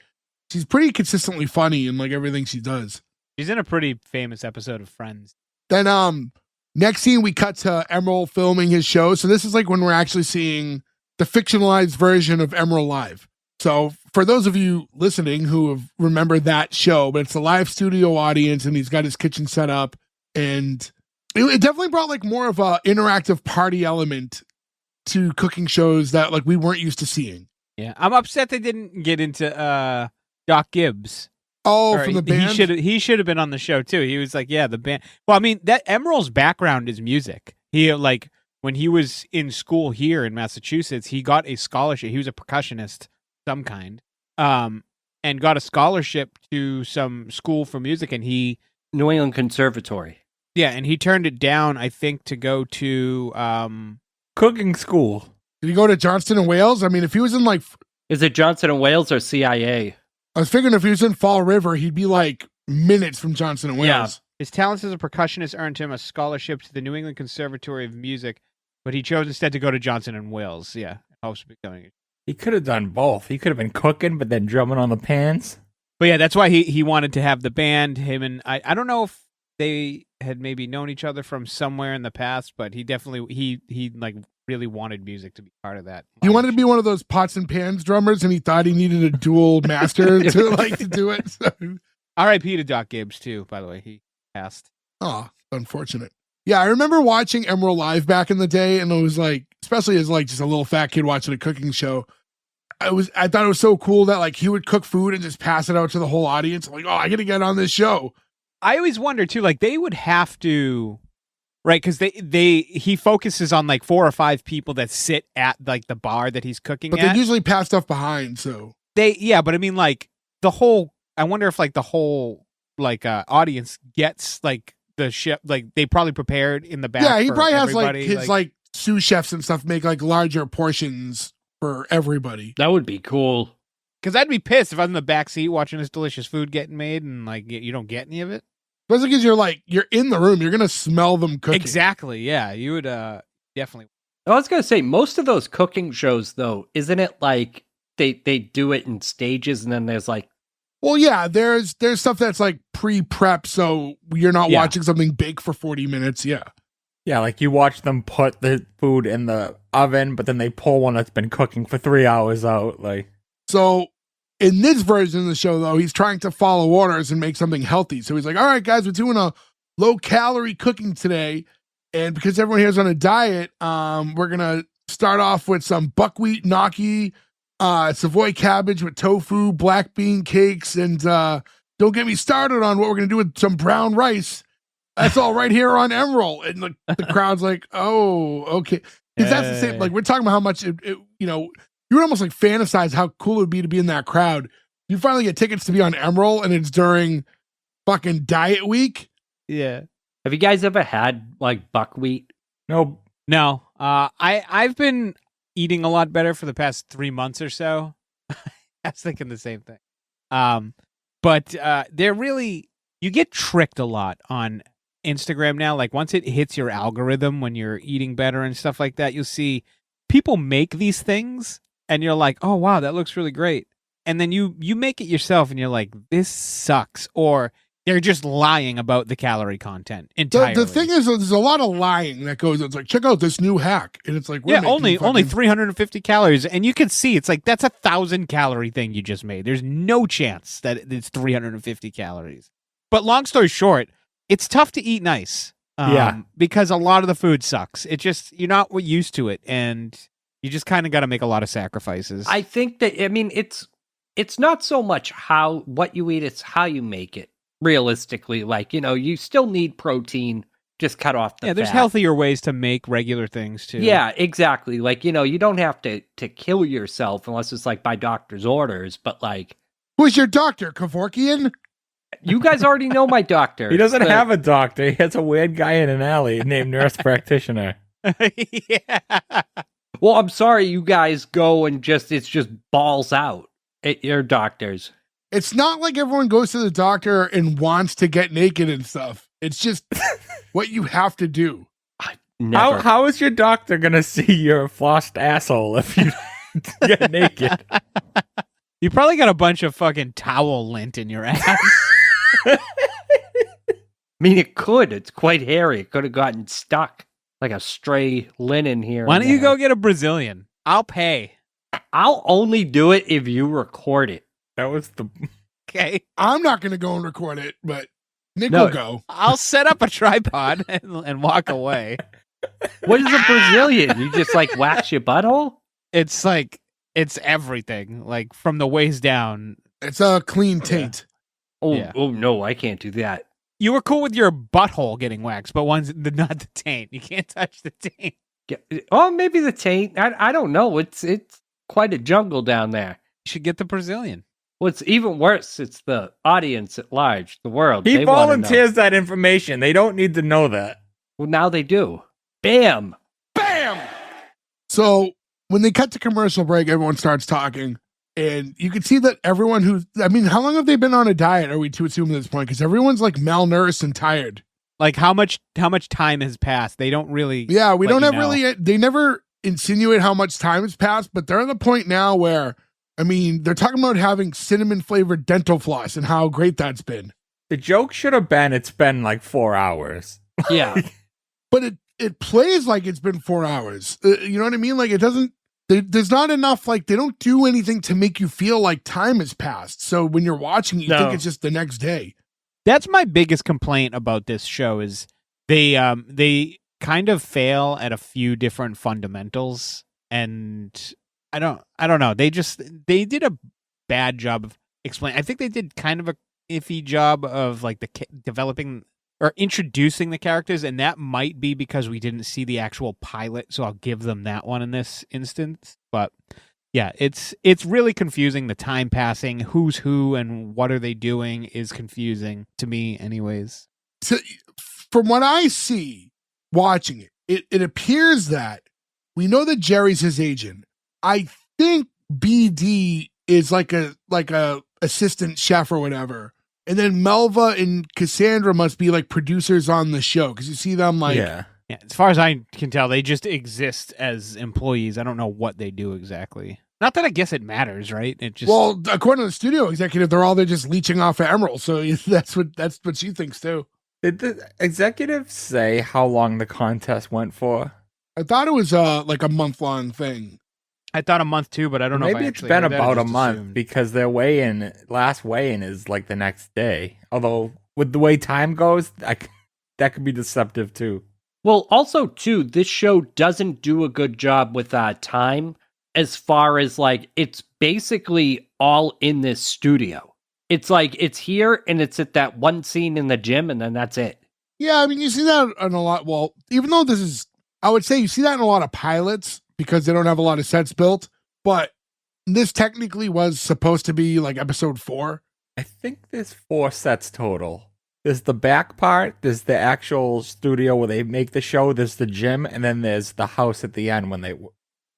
she's pretty consistently funny in like everything she does. She's in a pretty famous episode of Friends. Then next scene we cut to Emeril filming his show. So this is like when we're actually seeing the fictionalized version of Emeril live. So for those of you listening who have remembered that show, but it's a live studio audience and he's got his kitchen set up, and it definitely brought like more of a interactive party element to cooking shows that like we weren't used to seeing. Yeah, I'm upset they didn't get into Doc Gibbs. Oh, Or from the band? He should have been on the show too. He was like, yeah, the band. Well, I mean, that Emeril's background is music. He like when he was in school here in Massachusetts, he got a scholarship. He was a percussionist of some kind, and got a scholarship to some school for music. And he New England Conservatory. and he turned it down. I think to go to Cooking school. Did he go to Johnston and Wales? I mean, if he was in like, Is it Johnson and Wales or CIA? I was figuring if he was in Fall River, he'd be like minutes from Johnston and Wales. His talents as a percussionist earned him a scholarship to the New England Conservatory of Music, but he chose instead to go to Johnson and Wales. Yeah, hopes of becoming. He could have done both. He could have been cooking, but then drumming on the pans. But yeah, that's why he wanted to have the band. Him and I don't know if they had maybe known each other from somewhere in the past, but he definitely he like really wanted music to be part of that. He wanted to be one of those pots and pans drummers, and he thought he needed a dual master to do it. So. R.I.P. to Doc Gibbs too. By the way, he passed. Oh, unfortunate. Yeah, I remember watching Emeril live back in the day, and it was like, especially as like just a little fat kid watching a cooking show. I thought it was so cool that like he would cook food and just pass it out to the whole audience. I'm like, oh, I gotta get on this show. I always wonder too, like they would have to Right, because he focuses on like 4 or 5 people that sit at like the bar that he's cooking But at. they usually pass stuff behind, so But I mean, like I wonder if like the whole like audience gets like the chef, like they probably prepared in the back. yeah, he for probably has like everybody, his like sous chefs and stuff make like larger portions for everybody. That would be cool. because I'd be pissed if I was in the back seat watching this delicious food getting made and like you don't get any of it. Especially because you're in the room, you're gonna smell them cooking. Exactly. Yeah, you would definitely. I was gonna say most of those cooking shows, though, isn't it like they do it in stages, and then there's like, Well, yeah, there's stuff that's like pre-prep, so you're not Yeah. watching something bake for 40 minutes. Yeah. Yeah, like you watch them put the food in the oven, but then they pull one that's been cooking for 3 hours out. Like, So in this version of the show, though, he's trying to follow orders and make something healthy. So he's like, all right, guys, we're doing a low-calorie cooking today. And because everyone here is on a diet, we're going to start off with some buckwheat gnocchi, Savoy cabbage with tofu, black bean cakes, and don't get me started on what we're going to do with some brown rice. That's all right here on Emeril. And the crowd's like, oh, okay. Because that's the same. Like, we're talking about how much, you would almost like fantasize how cool it would be to be in that crowd. You finally get tickets to be on Emeril, and it's during fucking diet week. Yeah. have you guys ever had like buckwheat? no, No. I've been eating a lot better for the past 3 months or so. I was thinking the same thing. But they're really, you get tricked a lot on Instagram now. Like once it hits your algorithm when you're eating better and stuff like that, you'll see people make these things and you're like, oh wow, that looks really great. And then you make it yourself and you're like, this sucks. Or they're just lying about the calorie content entirely. The thing is, there's a lot of lying that goes. It's like, check out this new hack, and it's like, we're making only fucking- 350 calories, and you can see it's like that's 1,000 calorie thing you just made. There's no chance that it's 350 calories. But long story short, it's tough to eat nice. Because a lot of the food sucks. It just you're not used to it, and you just kind of got to make a lot of sacrifices. I think that it's not so much what you eat; it's how you make it. Realistically, like you still need protein. Just cut off the there's fat. healthier ways to make regular things too. Yeah, exactly. Like you don't have to kill yourself unless it's like by doctor's orders. But like, Who's your doctor, Kevorkian? you guys already know my doctor. he doesn't have a doctor. He has a weird guy in an alley named nurse practitioner. Yeah. Well, I'm sorry, you guys go and it's just balls out at your doctors. It's not like everyone goes to the doctor and wants to get naked and stuff. It's just what you have to do. Never. How is your doctor gonna see your flossed asshole if you get naked? You probably got a bunch of fucking towel lint in your ass. I mean, it could. It's quite hairy. It could have gotten stuck like a stray linen here. Why and don't you there. go get a Brazilian? I'll pay. I'll only do it if you record it. That was the Okay. I'm not going to go and record it, but Nick No. will go. I'll set up a tripod and walk away. What is a Brazilian? You just like wax your butthole? It's like, it's everything. Like from the waist down. It's a clean taint. Oh, Yeah. oh no, I can't do that. You were cool with your butthole getting waxed, but not the taint. You can't touch the taint. Oh, maybe the taint. I don't know. It's quite a jungle down there. You should get the Brazilian. What's even worse, it's the audience at large, the world. he They wanna know. volunteers that information. They don't need to know that. Well, now they do. Bam! So when they cut to commercial break, everyone starts talking. And you can see that everyone how long have they been on a diet, are we to assume at this point? Because everyone's like malnourished and tired. Like how much time has passed? They don't really. Yeah, we let don't you have know. really, they never insinuate how much time has passed, but they're at the point now where, they're talking about having cinnamon flavored dental floss and how great that's been. The joke should have been it's been like 4 hours. Yeah. But it plays like it's been 4 hours. You know what I mean? Like it doesn't, there's not enough, like they don't do anything to make you feel like time has passed. So when you're watching, you No. think it's just the next day. That's my biggest complaint about this show is they kind of fail at a few different fundamentals, and I don't know. They did a bad job of explaining. I think they did kind of a iffy job of like developing or introducing the characters, and that might be because we didn't see the actual pilot, so I'll give them that one in this instance. But yeah, it's really confusing. The time passing, who's who, and what are they doing is confusing to me, anyways. So, from what I see watching it appears that we know that Jerry's his agent. I think BD is like a assistant chef or whatever. And then Melva and Cassandra must be like producers on the show because you see them like Yeah. Yeah, as far as I can tell, they just exist as employees. I don't know what they do exactly. Not that I guess it matters, right? It just well, according to the studio executive, they're all there just leeching off of Emeril. So that's what she thinks too. Did the executive say how long the contest went for? I thought it was like a month-long thing. I thought a month too, but I don't know. Maybe if I it's actually been heard that or about a just month assumed. because their last weigh-in is like the next day. Although with the way time goes, that could be deceptive too. Well, also too, this show doesn't do a good job with time as far as like it's basically all in this studio. It's like it's here and it's at that one scene in the gym and then that's it. Yeah, I mean, you see that on a lot. Well, even though this is, I would say you see that in a lot of pilots because they don't have a lot of sets built. But this technically was supposed to be like episode 4. I think there's 4 sets total. There's the back part, there's the actual studio where they make the show, there's the gym, and then there's the house at the end when they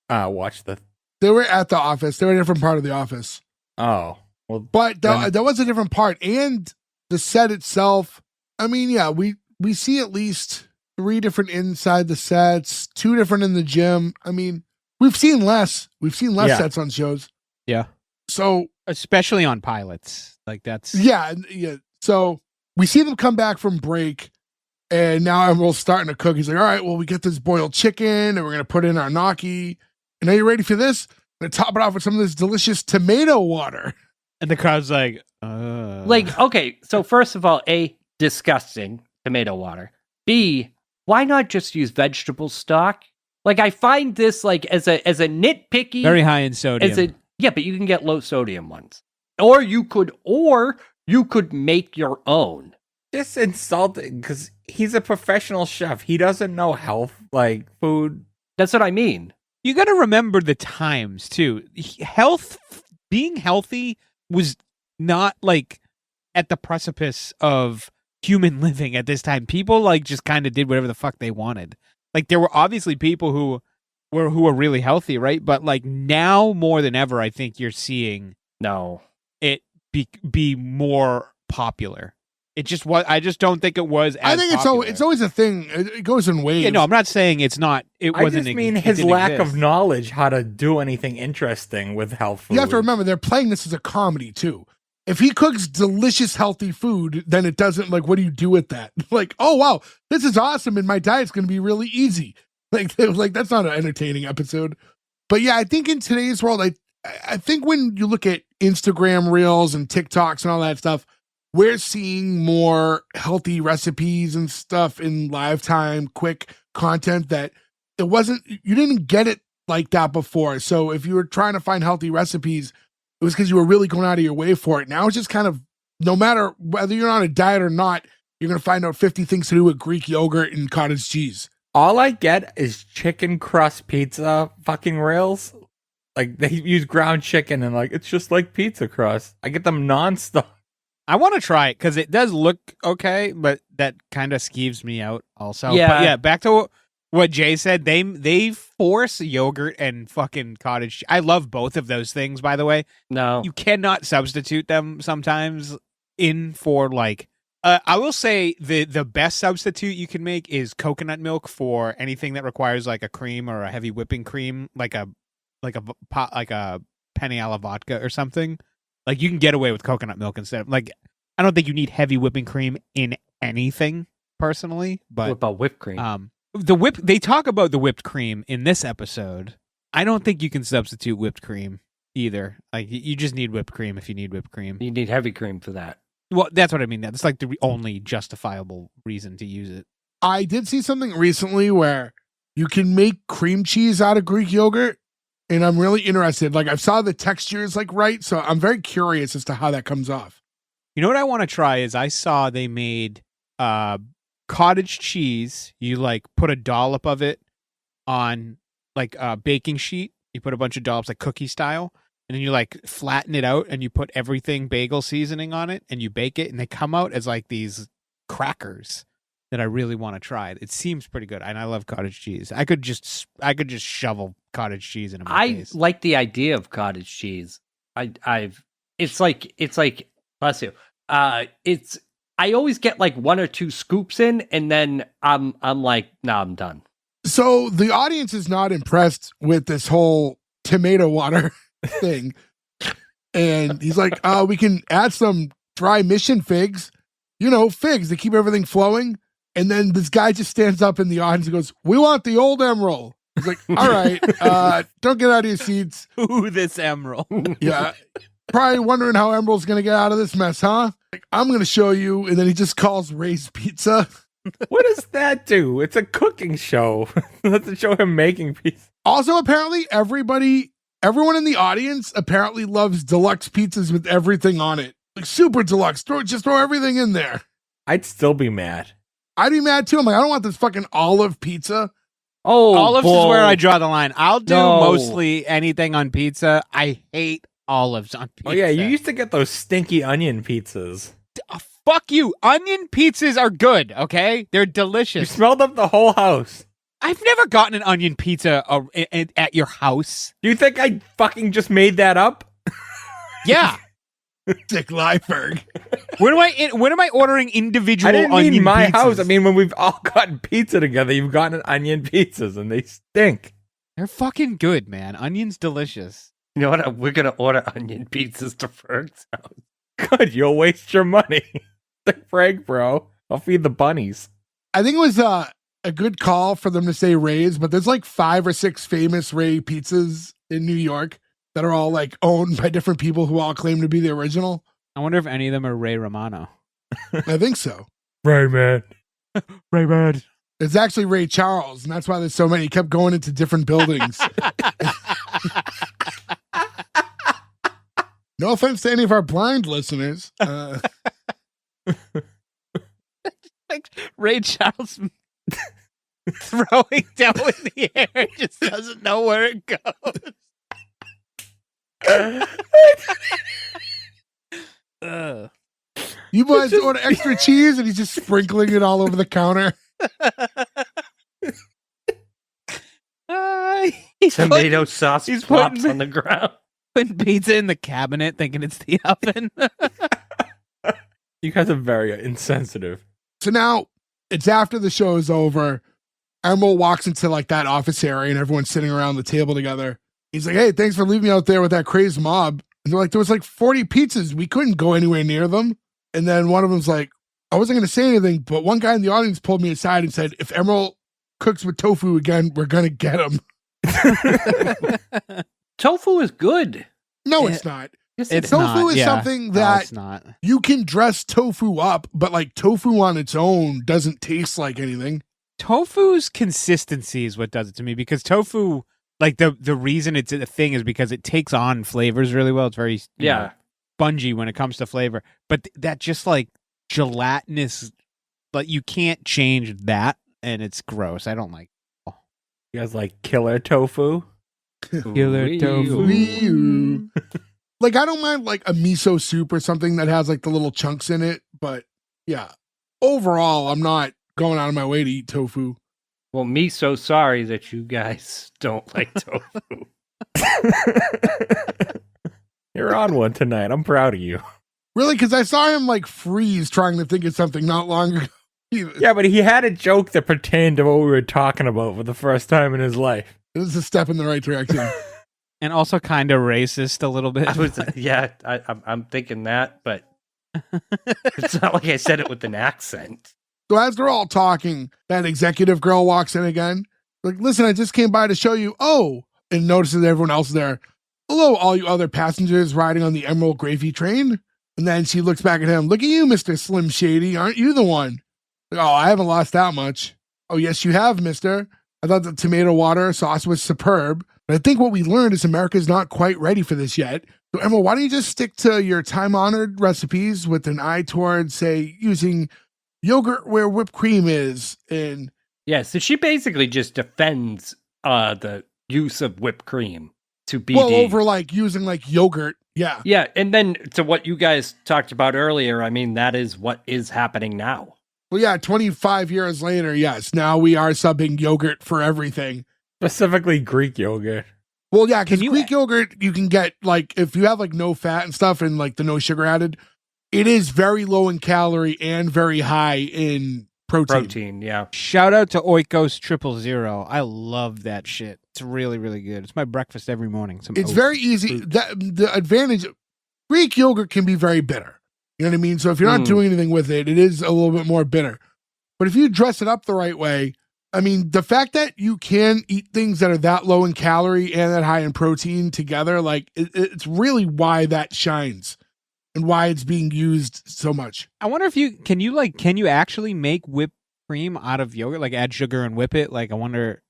watch the... They were at the office. They were in a different part of the office. Oh. Well, But that was a different part. And the set itself, I mean, yeah, we see at least 3 different inside the sets, 2 different in the gym. I mean, we've seen less. We've seen less Yeah. sets on shows. Yeah, So, especially on pilots. Like that's yeah. So we see them come back from break, and now Emeril's starting to cook. He's like, all right, well, we get this boiled chicken, and we're going to put in our gnocchi. And are you ready for this? I'm going to top it off with some of this delicious tomato water. and the crowd's like, Like, okay, so first of all, A, disgusting tomato water. B, why not just use vegetable stock? Like, I find this like as a nitpicky, very high in sodium. yeah, but you can get low sodium ones, or you could make your own. just insulting because he's a professional chef. He doesn't know health, like food. That's what I mean. You got to remember the times too. Being healthy was not like at the precipice of human living at this time. People like just kind of did whatever the fuck they wanted. Like there were obviously people who were really healthy, right? But like now more than ever, I think you're seeing No. it be more popular. It just was. I just don't think it was. As I think popular. it's always a thing. It goes in waves. Yeah, no, I'm not saying it's not. It I wasn't. just mean it his didn't lack exist. of knowledge how to do anything interesting with health food. You have to remember they're playing this as a comedy too. If he cooks delicious, healthy food, then it doesn't like. What do you do with that? Like, oh wow, this is awesome, and my diet's going to be really easy. Like that's not an entertaining episode. But yeah, I think in today's world, I think when you look at Instagram Reels and TikToks and all that stuff, we're seeing more healthy recipes and stuff in live time, quick content that it wasn't. You didn't get it like that before. So if you were trying to find healthy recipes, it was because you were really going out of your way for it. Now it's just kind of, no matter whether you're on a diet or not, you're going to find out 50 things to do with Greek yogurt and cottage cheese. All I get is chicken crust pizza fucking rails. Like they use ground chicken and like it's just like pizza crust. I get them nonstop. I want to try it because it does look okay, but that kind of skeeves me out. Also, Yeah. But yeah. Back to what Jay said. They force yogurt and fucking cottage. I love both of those things. By the way, No. you cannot substitute them sometimes in for like. I will say the best substitute you can make is coconut milk for anything that requires like a cream or a heavy whipping cream, like a penne alla vodka or something. Like you can get away with coconut milk instead of like. I don't think you need heavy whipping cream in anything personally, What but about whipped cream? they talk about the whipped cream in this episode. I don't think you can substitute whipped cream either. Like you just need whipped cream if you need whipped cream. You need heavy cream for that. Well, that's what I mean. That's like the only justifiable reason to use it. I did see something recently where you can make cream cheese out of Greek yogurt, and I'm really interested. Like I saw the texture is like right, so I'm very curious as to how that comes off. You know what I want to try is I saw they made cottage cheese. You like put a dollop of it on like a baking sheet. You put a bunch of dollops like cookie style, and then you like flatten it out and you put everything bagel seasoning on it and you bake it, and they come out as like these crackers that I really want to try. It seems pretty good, and I love cottage cheese. I could just shovel cottage cheese into my face. I like the idea of cottage cheese. It's like bless you. I always get like 1 or 2 scoops in, and then I'm like, nah, I'm done. So the audience is not impressed with this whole tomato water thing. And he's like, we can add some dry mission figs. You know, figs that keep everything flowing. And then this guy just stands up in the audience and goes, we want the old Emeril. He's like, all right, don't get out of your seats. Ooh, this Emeril. Yeah. Probably wondering how Emeril's going to get out of this mess, huh? Like, I'm going to show you. And then he just calls Ray's Pizza. What does that do? It's a cooking show. Let's show him making pizza. Also, apparently, everyone in the audience apparently loves deluxe pizzas with everything on it. Like super deluxe. Just throw everything in there. I'd still be mad. I'd be mad too. I'm like, I don't want this fucking olive pizza. Oh, Olives is where I draw the line. I'll do No. mostly anything on pizza. I hate olives on pizza. Oh yeah, you used to get those stinky onion pizzas. Fuck you. Onion pizzas are good, okay? They're You delicious. smelled up the whole house. I've never gotten an onion pizza at your house. Do you think I fucking just made that up? Yeah. Dick Lieberg. When am I ordering individual I didn't onion mean my pizzas? house. I mean, when we've all gotten pizza together, you've gotten onion pizzas and they stink. They're fucking good, man. Onion's delicious. You know what? We're gonna order onion pizzas to Ferg's house. Good, you'll waste your money. Like Frank, bro. I'll feed the bunnies. I think it was a good call for them to say Ray's, but there's like 5 or 6 famous Ray pizzas in New York that are all like owned by different people who all claim to be the original. I wonder if any of them are Ray Romano. I think so. Right, man. Ray Bird. It's actually Ray Charles, and that's why there's so many. He kept going into different buildings. No offense to any of our blind listeners. Like Ray Charles throwing down in the air, just doesn't know where it goes. You boys order extra cheese, and he's just sprinkling it all over the counter. He's Tomato sauce he's flops putting- on the ground. putting pizza in the cabinet, thinking it's the oven. You guys are very insensitive. So now it's after the show is over. Emeril walks into like that office area, and everyone's sitting around the table together. He's like, hey, thanks for leaving me out there with that crazed mob. And they're like, there was like 40 pizzas. We couldn't go anywhere near them. And then one of them's like, I wasn't going to say anything, but one guy in the audience pulled me aside and said, if Emeril cooks with tofu again, we're going to get him. Tofu is good. No, it's not. Yes, It's Tofu not, is yeah. something No, that it's not. you can dress tofu up, but like tofu on its own doesn't taste like anything. Tofu's consistency is what does it to me, because tofu, like the reason it's a thing is because it takes on flavors really well. It's very you know, spongy when it comes to flavor, but that just like gelatinous, like you can't change that, and it's gross. I don't like it. You guys like killer tofu? Killer tofu. Wee-oo. Like, I don't mind like a miso soup or something that has like the little chunks in it, but yeah, overall, I'm not going out of my way to eat tofu. Well, me so sorry that you guys don't like tofu. You're on one tonight. I'm proud of you. Really? Because I saw him like freeze trying to think of something not long ago. Yeah, but he had a joke that pertained to what we were talking about for the first time in his life. This is a step in the right direction. And also kind of racist a little bit. I'm thinking that, but it's not like I said it with an accent. So as they're all talking, that executive girl walks in again. Like, listen, I just came by to show you. Oh, and notices everyone else there. Hello, all you other passengers riding on the Emeril Gravy train. And then she looks back at him. Look at you, Mr. Slim Shady. Aren't you the one? Like, oh, I haven't lost that much. Oh, yes, you have, mister. I thought the tomato water sauce was superb. But I think what we learned is America's not quite ready for this yet. So, Emeril, why don't you just stick to your time-honored recipes with an eye towards, say, using yogurt where whipped cream is, and Yeah, so she basically just defends the use of whipped cream to BD. well, over like using like yogurt. Yeah. Yeah, and then to what you guys talked about earlier, I mean, that is what is happening now. Well, yeah, 25 years later, yes, now we are subbing yogurt for everything. Specifically Greek yogurt. Well, yeah, because Can you- Greek yogurt, you can get, like, if you have, like, no fat and stuff and, like, the no sugar added, it is very low in calorie and very high in protein. Yeah. Shout out to Oikos 000. I love that shit. It's really, really good. It's my breakfast every morning. Some It's oats. very easy. The advantage, Greek yogurt can be very bitter. You know what I mean? So if you're not doing anything with it, it is a little bit more bitter. But if you dress it up the right way, I mean, the fact that you can eat things that are that low in calorie and that high in protein together, like, it's really why that shines and why it's being used so much. I wonder if can you actually make whipped cream out of yogurt? Like add sugar and whip it? Like I wonder.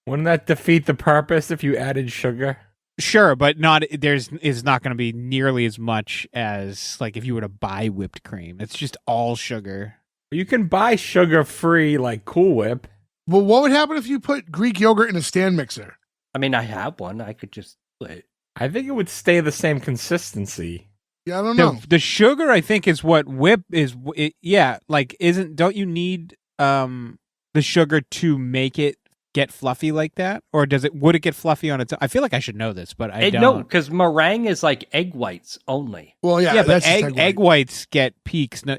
Wouldn't that defeat the purpose if you added sugar? Sure, but is not going to be nearly as much as like if you were to buy whipped cream. It's just all sugar. You can buy sugar-free, like, Cool Whip. Well, what would happen if you put Greek yogurt in a stand mixer? I mean, I have one. I could just split. I think it would stay the same consistency. Yeah, I don't know. The sugar, I think, is what whip is. Yeah, like don't you need the sugar to make it get fluffy like that, or would it get fluffy on its own? I feel like I should know this, but I don't. No, because meringue is like egg whites only. Well, yeah, but that's just egg whites get peaks. No,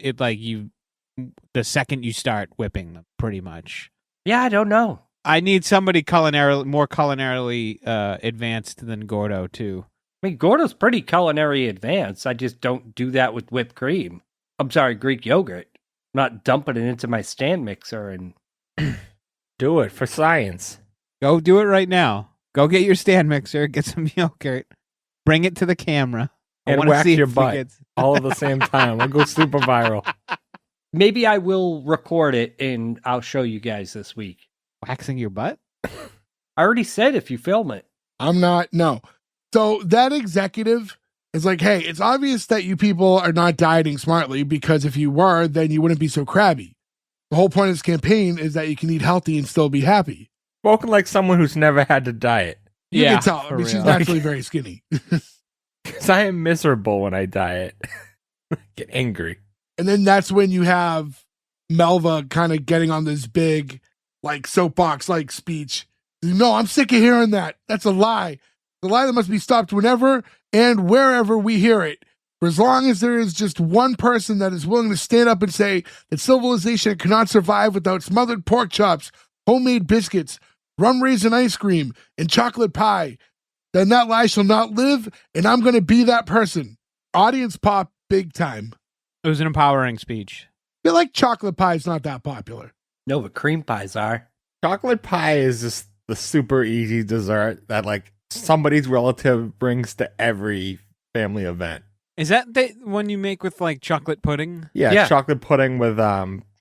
the second you start whipping them, pretty much. Yeah, I don't know. I need somebody more culinarily advanced than Gordo too. I mean, Gordo's pretty culinary advanced. I just don't do that with whipped cream. I'm sorry, Greek yogurt. I'm not dumping it into my stand mixer and Do it for science. Go do it right now. Go get your stand mixer, get some yogurt, bring it to the camera, And wanna wax see your if it butt. gets- All at the same time. We'll go super viral. maybe I will record it and I'll show you guys this week. Waxing your butt? I already said if you film it. I'm not. No. So that executive is like, hey, it's obvious that you people are not dieting smartly because if you were, then you wouldn't be so crabby. The whole point of this campaign is that you can eat healthy and still be happy. Spoken like someone who's never had to diet. You Yeah, can tell. I for mean, she's real. naturally very skinny. Because I am miserable when I diet. Get angry. And then that's when you have Melva kind of getting on this big, like, soapbox like speech. No, I'm sick of hearing that. That's a lie. The lie that must be stopped whenever and wherever we hear it. For as long as there is just one person that is willing to stand up and say that civilization cannot survive without smothered pork chops, homemade biscuits, rum raisin ice cream, and chocolate pie, then that lie shall not live, and I'm going to be that person. Audience pop big time. It was an empowering speech. I feel like chocolate pie is not that popular. No, but cream pies are. Chocolate pie is just the super easy dessert that, like, somebody's relative brings to every family event. Is that the one you make with like chocolate pudding? Yeah, chocolate pudding with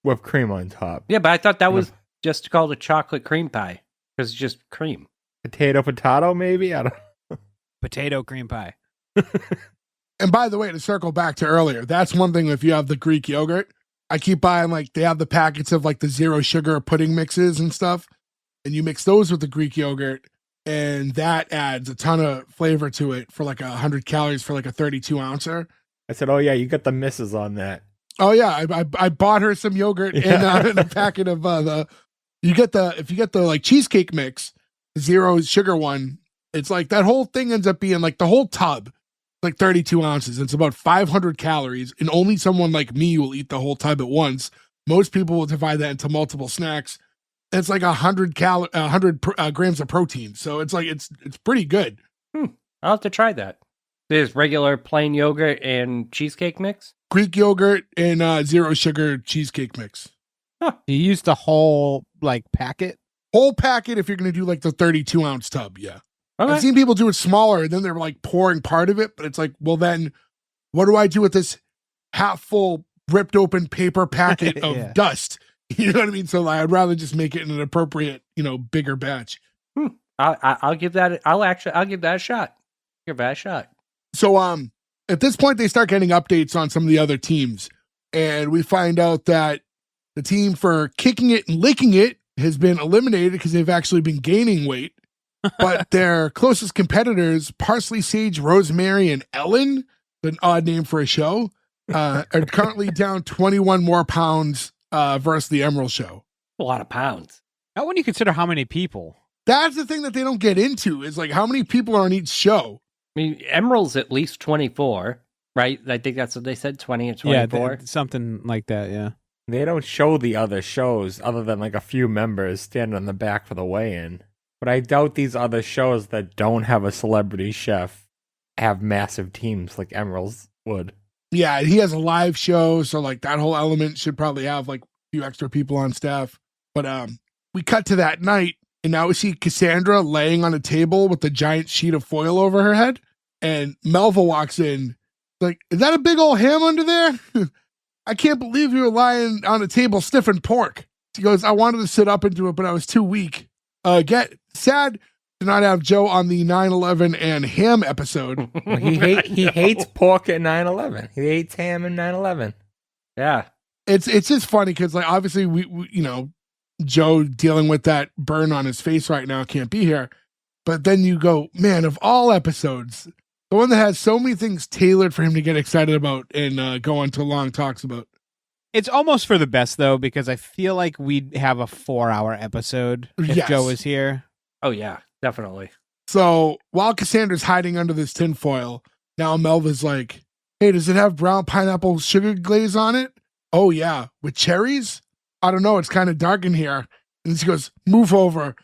whipped cream on top. Yeah, but I thought that was just called a chocolate cream pie because it's just cream. Potato, maybe? I don't Potato cream pie. And by the way, to circle back to earlier, that's one thing if you have the Greek yogurt. I keep buying, like, they have the packets of, like, the zero sugar pudding mixes and stuff. And you mix those with the Greek yogurt. And that adds a ton of flavor to it for like 100 calories for like a 32 ouncer. I said, oh yeah, you got the misses on that. Oh yeah, I bought her some yogurt and a packet of if you get the like cheesecake mix, zero sugar one, it's like that whole thing ends up being like the whole tub, like 32 ounces. It's about 500 calories, and only someone like me will eat the whole tub at once. Most people will divide that into multiple snacks. It's like 100 grams of protein. So it's like, it's pretty good. I'll have to try that. There's regular plain yogurt and cheesecake mix. Greek yogurt and zero sugar cheesecake mix. You use the whole like packet? Whole packet if you're going to do like the 32 ounce tub. Yeah. Okay. I've seen people do it smaller. Then they're like pouring part of it. But it's like, well, then what do I do with this half full ripped open paper packet of Yeah. dust? You know what I mean? So I'd rather just make it in an appropriate, bigger batch. I'll give that. I'll give that a shot. Give that a shot. So at this point they start getting updates on some of the other teams, and we find out that The team for kicking it and licking it has been eliminated because they've actually been gaining weight. But their closest competitors, Parsley, Sage, Rosemary, and Ellen, an odd name for a show, are currently down 21 more pounds versus the Emeril show. A lot of pounds. Not when you consider how many people. That's the thing that they don't get into is like how many people are on each show. I mean, Emeril's at least 24, right? I think that's what they said, 20 or 24. Yeah, something like that, yeah. They don't show the other shows other than like a few members standing on the back for the weigh-in. But I doubt these other shows that don't have a celebrity chef have massive teams like Emeril's would. Yeah, he has a live show, so like that whole element should probably have like a few extra people on staff. But we cut to that night, and now we see Cassandra laying on a table with a giant sheet of foil over her head, and Melva walks in. Like, is that a big old ham under there? I can't believe you were lying on a table sniffing pork. She goes, I wanted to sit up into it, but I was too weak. Get sad to not have Joe on the 9/11 and ham episode. Well, he hates pork at 9/11. He hates ham in 9/11. Yeah. It's just funny because like obviously we you know, Joe dealing with that burn on his face right now can't be here. But then you go, man, of all episodes, the one that has so many things tailored for him to get excited about and go on to long talks about. It's almost for the best, though, because I feel like we'd have a 4-hour episode if Yes. Joe was here. Oh, yeah, definitely. So while Cassandra's hiding under this tinfoil, now Melva's like, hey, does it have brown pineapple sugar glaze on it? Oh, yeah. With cherries? I don't know. It's kind of dark in here. And she goes, move over.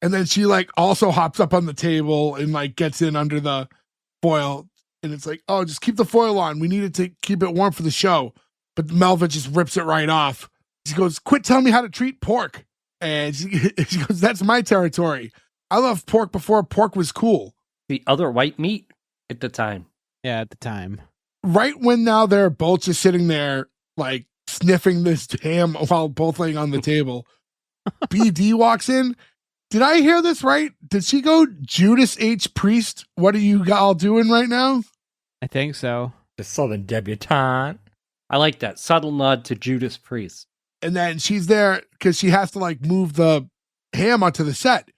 And then she like also hops up on the table and like gets in under the foil. And it's like, oh, just keep the foil on. We needed to keep it warm for the show. But Melva just rips it right off. She goes, quit telling me how to treat pork. And she goes, that's my territory. I loved pork before pork was cool. The other white meat at the time. Yeah, at the time. Right when now they're both just sitting there, like sniffing this ham while both laying on the table, BD walks in. Did I hear this right? Did she go Judas H. Priest? What are you all doing right now? I think so. The Southern debutante. I like that. Subtle nod to Judas Priest. And then she's there because she has to like move the ham onto the set.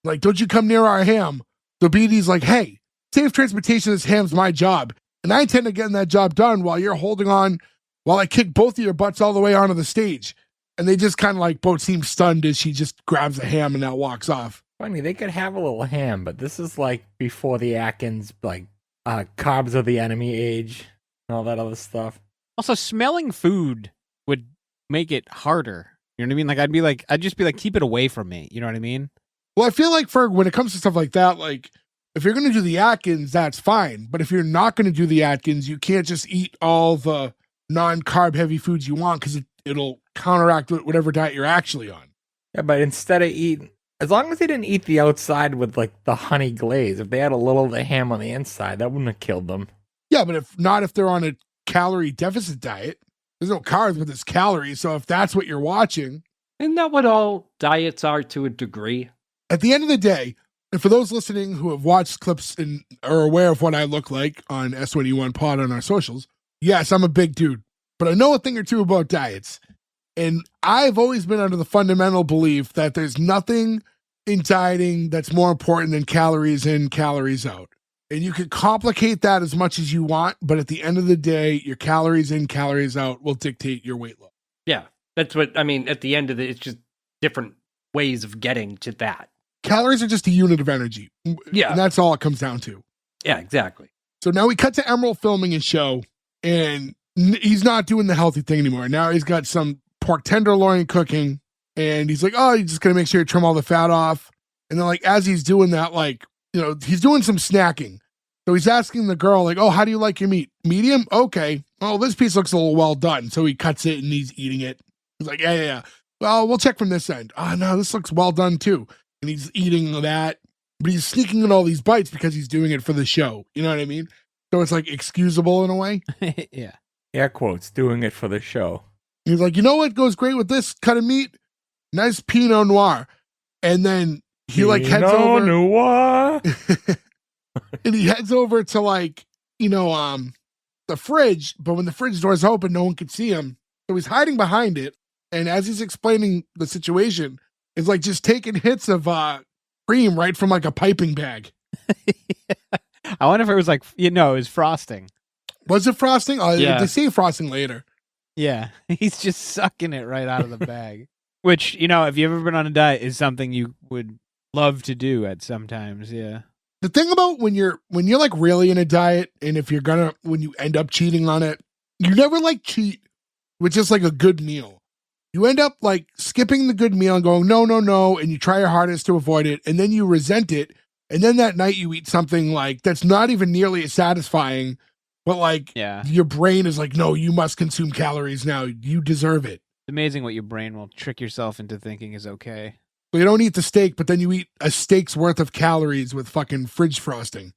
Like, don't you come near our ham. So BD's like, hey, safe transportation of this ham's my job. And I intend to get that job done while you're holding on, while I kick both of your butts all the way onto the stage. And they just kind of like both seem stunned as she just grabs the ham and now walks off. Funny, they could have a little ham, but this is like before the Atkins, like, carbs are the enemy age and all that other stuff. Also, smelling food would make it harder. You know what I mean? Like, I'd just be like, keep it away from me. You know what I mean? Well, I feel like for when it comes to stuff like that, like if you're going to do the Atkins, that's fine. But if you're not going to do the Atkins, you can't just eat all the non-carb heavy foods you want because it'll counteract whatever diet you're actually on. Yeah, but instead of eating, as long as they didn't eat the outside with like the honey glaze, if they had a little of the ham on the inside, that wouldn't have killed them. Yeah, but if they're on a calorie deficit diet, there's no carbs, but there's calories. So if that's what you're watching. Isn't that what all diets are to a degree? At the end of the day, and for those listening who have watched clips and are aware of what I look like on S1E1 pod on our socials, yes, I'm a big dude, but I know a thing or two about diets. And I've always been under the fundamental belief that there's nothing in dieting that's more important than calories in, calories out. And you can complicate that as much as you want, but at the end of the day, your calories in, calories out will dictate your weight loss. Yeah, that's what I mean. At the end of it, it's just different ways of getting to that. Calories are just a unit of energy. Yeah. And that's all it comes down to. Yeah, exactly. So now we cut to Emeril filming his show, and he's not doing the healthy thing anymore. Now he's got some pork tenderloin cooking, and he's like, oh, you're just going to make sure you trim all the fat off. And then like, as he's doing that, like, you know, he's doing some snacking. So he's asking the girl, like, oh, how do you like your meat? Medium? Okay. Oh, this piece looks a little well done. So he cuts it and he's eating it. He's like, yeah. Well, we'll check from this end. Oh, no, this looks well done too. And he's eating that, but he's sneaking in all these bites because he's doing it for the show. You know what I mean? So it's like excusable in a way. Yeah. Air quotes, doing it for the show. He's like, you know what goes great with this cut of meat? Nice Pinot Noir. And then he like heads over. Noir. And he heads over to like, you know, the fridge. But when the fridge door's open, no one can see him. So he's hiding behind it. and as he's explaining the situation, it's like just taking hits of cream right from like a piping bag. I wonder if it was like, it was frosting. Was it frosting? Oh, Yeah. they say frosting later. Yeah, he's just sucking it right out of the bag. Which, if you've ever been on a diet, is something you would love to do at sometimes. Yeah. The thing about when you're like really in a diet, and if you're when you end up cheating on it, you never like cheat with just like a good meal. You end up like skipping the good meal and going, no, and you try your hardest to avoid it, and then you resent it, and then that night you eat something like that's not even nearly as satisfying, but like your brain is like, no, you must consume calories now. You deserve it. It's amazing what your brain will trick yourself into thinking is okay. So you don't eat the steak, but then you eat a steak's worth of calories with fucking fridge frosting.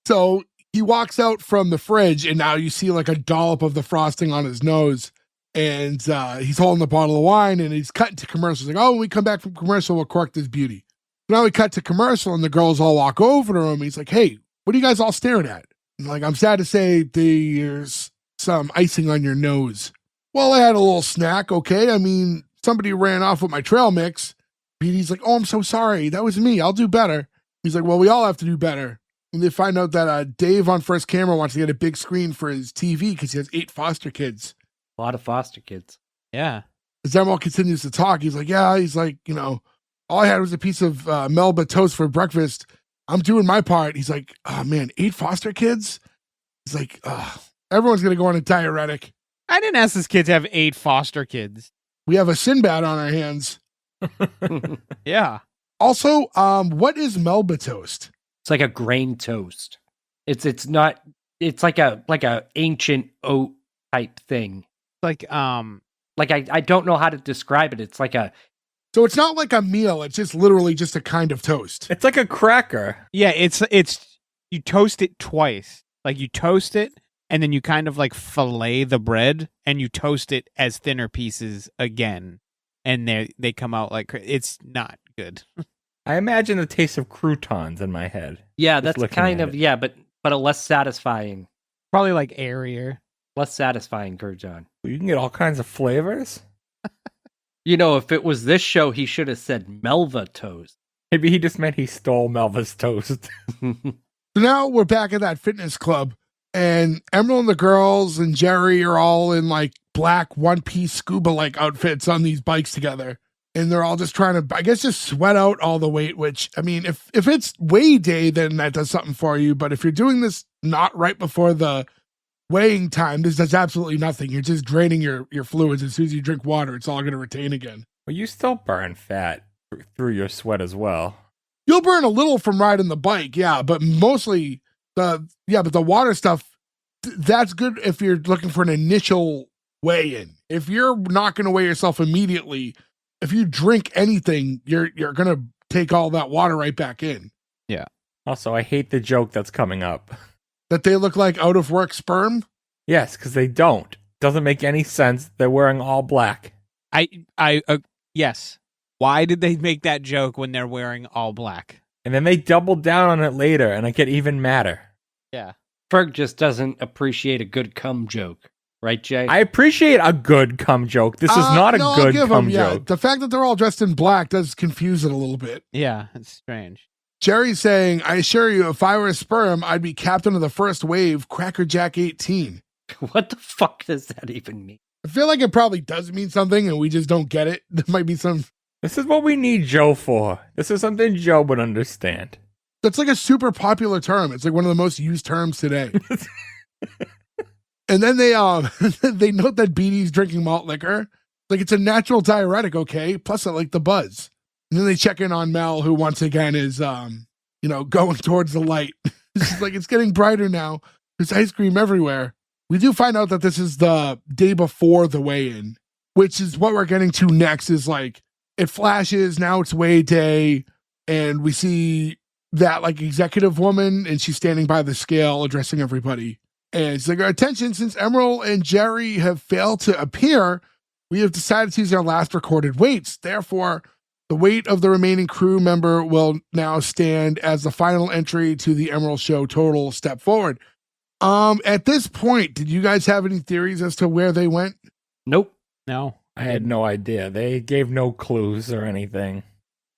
So he walks out from the fridge, and now you see like a dollop of the frosting on his nose, and he's holding the bottle of wine, and he's cutting to commercials. Like, oh, when we come back from commercial, we'll correct this beauty. So now we cut to commercial, and the girls all walk over to him. He's like, hey, what are you guys all staring at? And like, I'm sad to say there's some icing on your nose. Well, I had a little snack, okay? I mean, somebody ran off with my trail mix. Beauty's like, oh, I'm so sorry. That was me. I'll do better. He's like, well, we all have to do better. And they find out that Dave on first camera wants to get a big screen for his TV because he has 8 foster kids. A lot of foster kids. Yeah. As Emeril continues to talk, he's like, yeah, all I had was a piece of Melba toast for breakfast. I'm doing my part. He's like, oh man, 8 foster kids? He's like, everyone's going to go on a diuretic. I didn't ask this kid to have 8 foster kids. We have a Sinbad on our hands. Yeah. Also, what is Melba toast? It's like a grain toast. It's like a ancient oat type thing. Like I don't know how to describe it. It's like So it's not like a meal. It's just literally just a kind of toast. It's like a cracker. yeah, it's you toast it twice. Like you toast it and then you kind of like fillet the bread and you toast it as thinner pieces again. And they come out like it's not good. I imagine the taste of croutons in my head. yeah, Just that's looking kind at of it. but a less satisfying. Probably like airier. Less satisfying crouton. You can get all kinds of flavors. If it was this show, he should have said Melva toast. Maybe he just meant he stole Melva's toast. So now we're back at that fitness club, and Emeril and the girls and Jerry are all in like black one-piece scuba-like outfits on these bikes together. And they're all just trying to, I guess, just sweat out all the weight, which, I mean, if it's weigh day, then that does something for you. But if you're doing this not right before the weighing time, this does absolutely nothing. You're just draining your fluids. As soon as you drink water, it's all going to retain again. Well, you still burn fat through your sweat as well. You'll burn a little from riding the bike, yeah, but mostly but the water stuff, that's good if you're looking for an initial weigh-in. If you're not going to weigh yourself immediately, if you drink anything, you're going to take all that water right back in. Yeah. Also, I hate the joke that's coming up. That they look like out-of-work sperm? Yes, because they don't. Doesn't make any sense. They're wearing all black. Yes. Why did they make that joke when they're wearing all black? And then they double down on it later, and I get even madder. Yeah. Ferg just doesn't appreciate a good cum joke. Right, Jay? I appreciate a good cum joke. This is not a good cum joke. The fact that they're all dressed in black does confuse it a little bit. Yeah, it's strange. Jerry's saying, I assure you, if I were a sperm, I'd be captain of the first wave, Cracker Jack 18. What the fuck does that even mean? I feel like it probably does mean something, and we just don't get it. There might be some... This is what we need Joe for. This is something Joe would understand. That's like a super popular term. It's like one of the most used terms today. And then they they note that Beatty's drinking malt liquor. Like, it's a natural diuretic, okay? Plus, I like the buzz. And then they check in on Mel, who once again is, going towards the light. It's like, it's getting brighter now. There's ice cream everywhere. We do find out that this is the day before the weigh-in, which is what we're getting to next is like, it flashes, now it's weigh day, and we see that like executive woman, and she's standing by the scale addressing everybody. And it's like, attention, since Emeril and Jerry have failed to appear, we have decided to use our last recorded weights. Therefore, the weight of the remaining crew member will now stand as the final entry to the Emeril Show total step forward. At this point, did you guys have any theories as to where they went? Nope. No. I had no idea. They gave no clues or anything.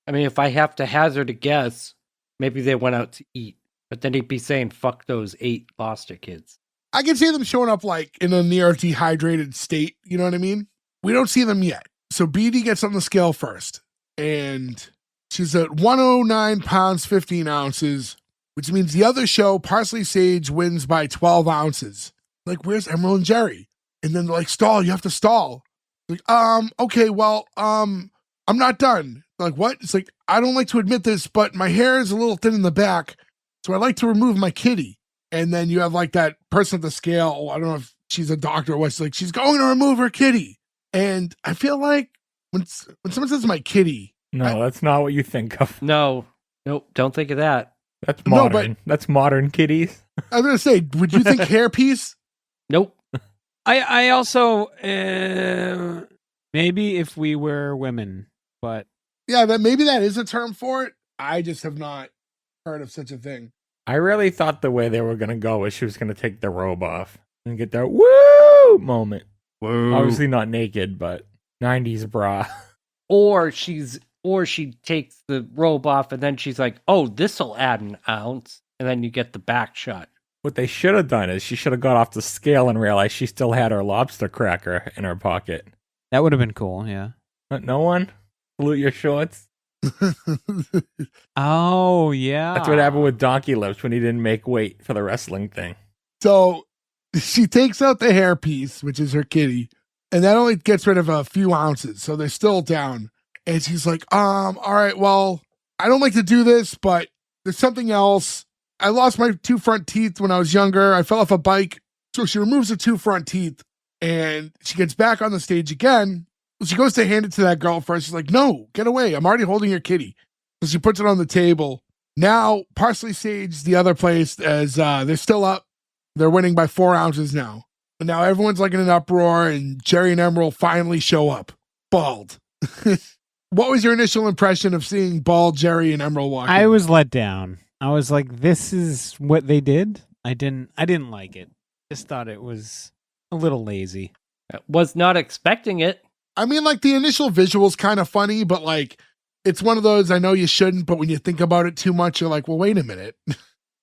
I mean, if I have to hazard a guess, maybe they went out to eat. But then he'd be saying, fuck those 8 foster kids. I can see them showing up like in a near dehydrated state. You know what I mean? We don't see them yet. So BD gets on the scale first. And she's at 109 pounds, 15 ounces, which means the other show, Parsley Sage, wins by 12 ounces. Like, where's Emeril and Jerry? And then they're like, stall, you have to stall. Like, okay, well, I'm not done. Like, what? It's like, I don't like to admit this, but my hair is a little thin in the back, so I like to remove my kitty. And then you have like that person at the scale. I don't know if she's a doctor or what. She's like, she's going to remove her kitty. And I feel like when someone says my kitty. No, that's not what you think of. No. Nope. Don't think of that. That's modern. That's modern kitties. I was going to say, would you think hairpiece? Nope. I also maybe if we were women, but Yeah, maybe that is a term for it. I just have not heard of such a thing. I really thought the way they were going to go was she was going to take the robe off and get that woo moment. Whoa. Obviously not naked, but 90s bra. Or she takes the robe off and then she's like, oh, this'll add an ounce. And then you get the back shot. What they should have done is she should have got off the scale and realized she still had her lobster cracker in her pocket. that would have been cool, yeah. No one? Salute your shorts? Oh, yeah. That's what happened with Donkey Lips when he didn't make weight for the wrestling thing. So she takes out the hairpiece, which is her kitty, and that only gets rid of a few ounces. So they're still down. And she's like, all right, well, I don't like to do this, but there's something else. I lost my 2 front teeth when I was younger. I fell off a bike. So she removes the 2 front teeth and she gets back on the stage again. She goes to hand it to that girl first. She's like, no, get away. I'm already holding your kitty. So she puts it on the table. Now, Parsley Sage, the other place, as they're still up. They're winning by 4 ounces now. But now everyone's like in an uproar, and Jerry and Emeril finally show up. Bald. What was your initial impression of seeing bald Jerry and Emeril walk in? I was let down. I was like, this is what they did? I didn't like it. Just thought it was a little lazy. Was not expecting it. I mean, like, the initial visual's kind of funny, but, like, it's one of those, I know you shouldn't, but when you think about it too much, you're like, well, wait a minute.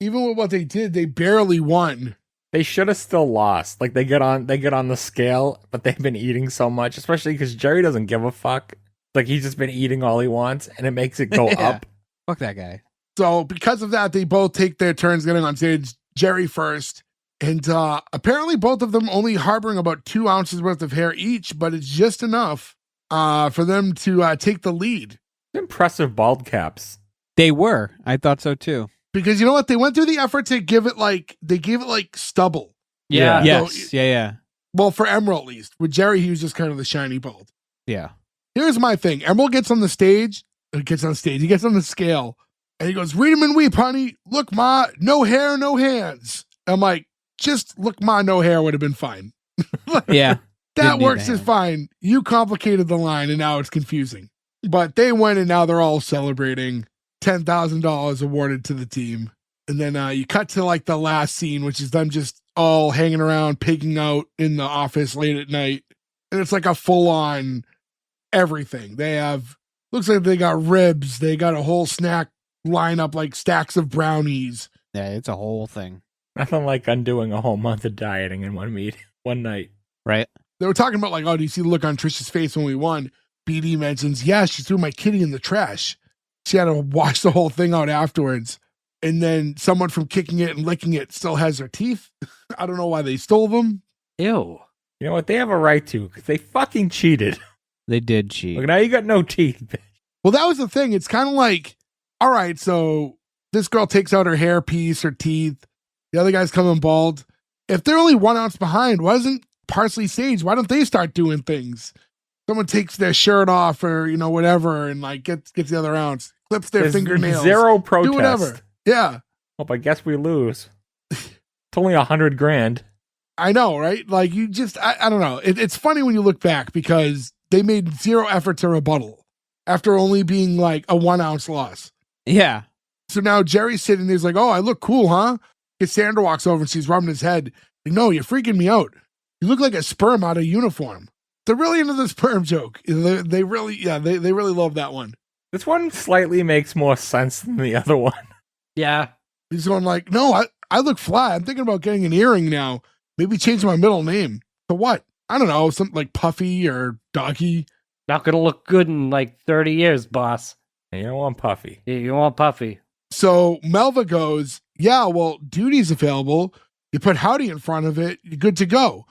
Even with what they did, they barely won. They should have still lost. Like, they get on the scale, but they've been eating so much, especially because Jerry doesn't give a fuck. Like, he's just been eating all he wants, and it makes it go Yeah. up. Fuck that guy. So because of that, they both take their turns getting on stage. Jerry first. And apparently both of them only harboring about 2 ounces worth of hair each, but it's just enough for them to take the lead. Impressive bald caps. They were. I thought so too. Because you know what? They went through the effort to give it they gave it like stubble. Yeah. Yes. Yeah. Well, for Emeril at least. With Jerry, he was just kind of the shiny bald. Yeah. Here's my thing. Emeril gets on the stage. He gets on the scale. And he goes, read him and weep, honey. Look, ma, no hair, no hands. I'm like, just look, ma, no hair would have been fine. Yeah. That Didn't need works the as hair. fine. You complicated the line and now it's confusing. But they win and now they're all celebrating. $10,000 awarded to the team. And then you cut to like the last scene, which is them just all hanging around, pigging out in the office late at night. And it's like a full on everything. They have, looks like they got ribs. They got a whole snack lineup, like stacks of brownies. Yeah, it's a whole thing. Nothing like undoing a whole month of dieting in one night. Right? They were talking about like, oh, do you see the look on Trish's face when we won? BD mentions, yeah, she threw my kitty in the trash. She had to wash the whole thing out afterwards. And then someone from kicking it and licking it still has their teeth. I don't know why they stole them. Ew. You know what? They have a right to, because they fucking cheated. They did cheat. Look, now you got no teeth, bitch. Well, that was the thing. It's kind of like, all right, so this girl takes out her hair piece, her teeth. The other guy's coming bald. If they're only 1 ounce behind, wasn't Parsley Sage? Why don't they start doing things? Someone takes their shirt off or, you know, whatever, and like gets the other ounce, clips their There's fingernails. Zero protest. Do whatever. Yeah, Well, I guess we lose. It's only $100,000. I know, right? Like you just, I don't know. It's funny when you look back because they made zero effort to rebuttal after only being like a 1 ounce loss. Yeah. So now Jerry's sitting there, he's like, oh, I look cool, huh? Cassandra walks over and she's rubbing his head. Like, no, you're freaking me out. You look like a sperm out of uniform. they're really into this perm joke. They really love that one. This one slightly makes more sense than the other one. Yeah. He's going like, no, I look flat. I'm thinking about getting an earring now. Maybe change my middle name to what? I don't know, something like Puffy or Doggy. Not gonna look good in like 30 years, boss. And you don't want Puffy. Yeah, you want Puffy. So Melva goes, yeah, well, duty's available. You put Howdy in front of it, you're good to go.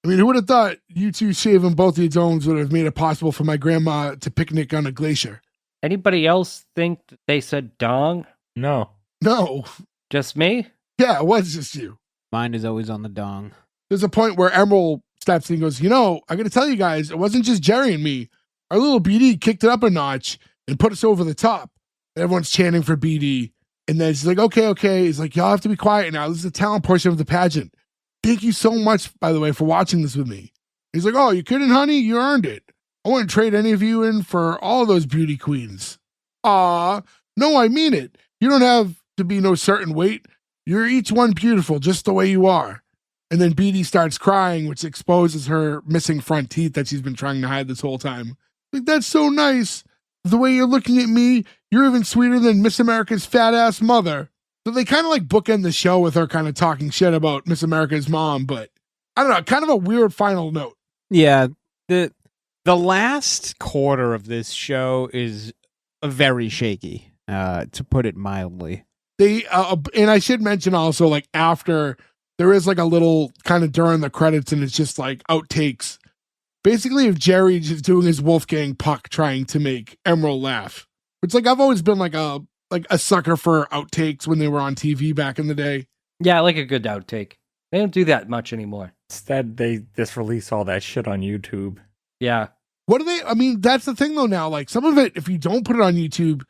I mean, who would have thought you two shaving both your domes would have made it possible for my grandma to picnic on a glacier? Anybody else think that they said dong? No. No. Just me? Yeah, it was just you. Mine is always on the dong. There's a point where Emeril steps in and goes, I got to tell you guys, it wasn't just Jerry and me. Our little BD kicked it up a notch and put us over the top. Everyone's chanting for BD. And then she's like, okay. He's like, y'all have to be quiet now. This is the talent portion of the pageant. Thank you so much, by the way, for watching this with me. He's like, oh, you kidding, honey? You earned it. I wouldn't trade any of you in for all those beauty queens. Aw, no, I mean it. You don't have to be no certain weight. You're each one beautiful, just the way you are. And then BD starts crying, which exposes her missing front teeth that she's been trying to hide this whole time. Like, that's so nice. The way you're looking at me, you're even sweeter than Miss America's fat ass mother. So they kind of like bookend the show with her kind of talking shit about Miss America's mom, but I don't know, kind of a weird final note. Yeah, the last quarter of this show is very shaky, to put it mildly. They and I should mention also, like, after there is like a little kind of during the credits, and it's just like outtakes. Basically, if Jerry just doing his Wolfgang Puck trying to make Emeril laugh, which, like, I've always been like a sucker for outtakes when they were on TV back in the day. Yeah, I like a good outtake. They don't do that much anymore. Instead, they just release all that shit on YouTube. Yeah. What do they? I mean, that's the thing though. Now, like, some of it, if you don't put it on YouTube,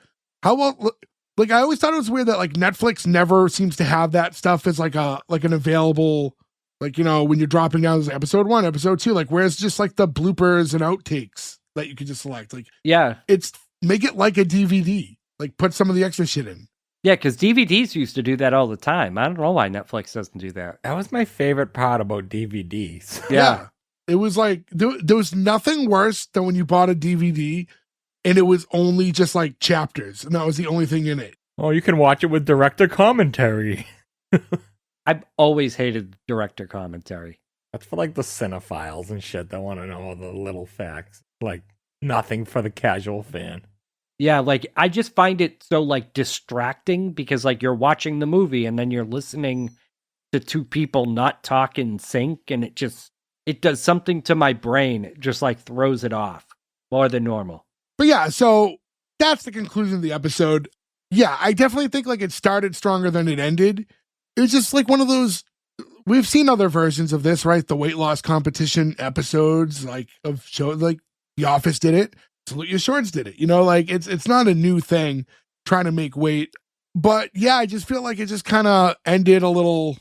how about? Like, I always thought it was weird that like Netflix never seems to have that stuff as like an available, like, when you're dropping down as episode 1, episode 2, like, where's just like the bloopers and outtakes that you could just select. Like, Yeah. it's make it like a DVD. Like, put some of the extra shit in. Yeah, because DVDs used to do that all the time. I don't know why Netflix doesn't do that. That was my favorite part about DVDs. Yeah. It was like, there was nothing worse than when you bought a DVD and it was only just like chapters, and that was the only thing in it. Oh, you can watch it with director commentary. I've always hated director commentary. That's for like the cinephiles and shit that want to know all the little facts. Like, nothing for the casual fan. Yeah, like, I just find it so, like, distracting because, like, you're watching the movie and then you're listening to two people not talk in sync, and it does something to my brain. It just, like, throws it off more than normal. But yeah, so that's the conclusion of the episode. Yeah, I definitely think like it started stronger than it ended. It was just like one of those, we've seen other versions of this, right? The weight loss competition episodes, like, of shows, like The Office did it. Salute Your Shorts did it. Like, it's not a new thing trying to make weight. But yeah, I just feel like it just kind of ended a little,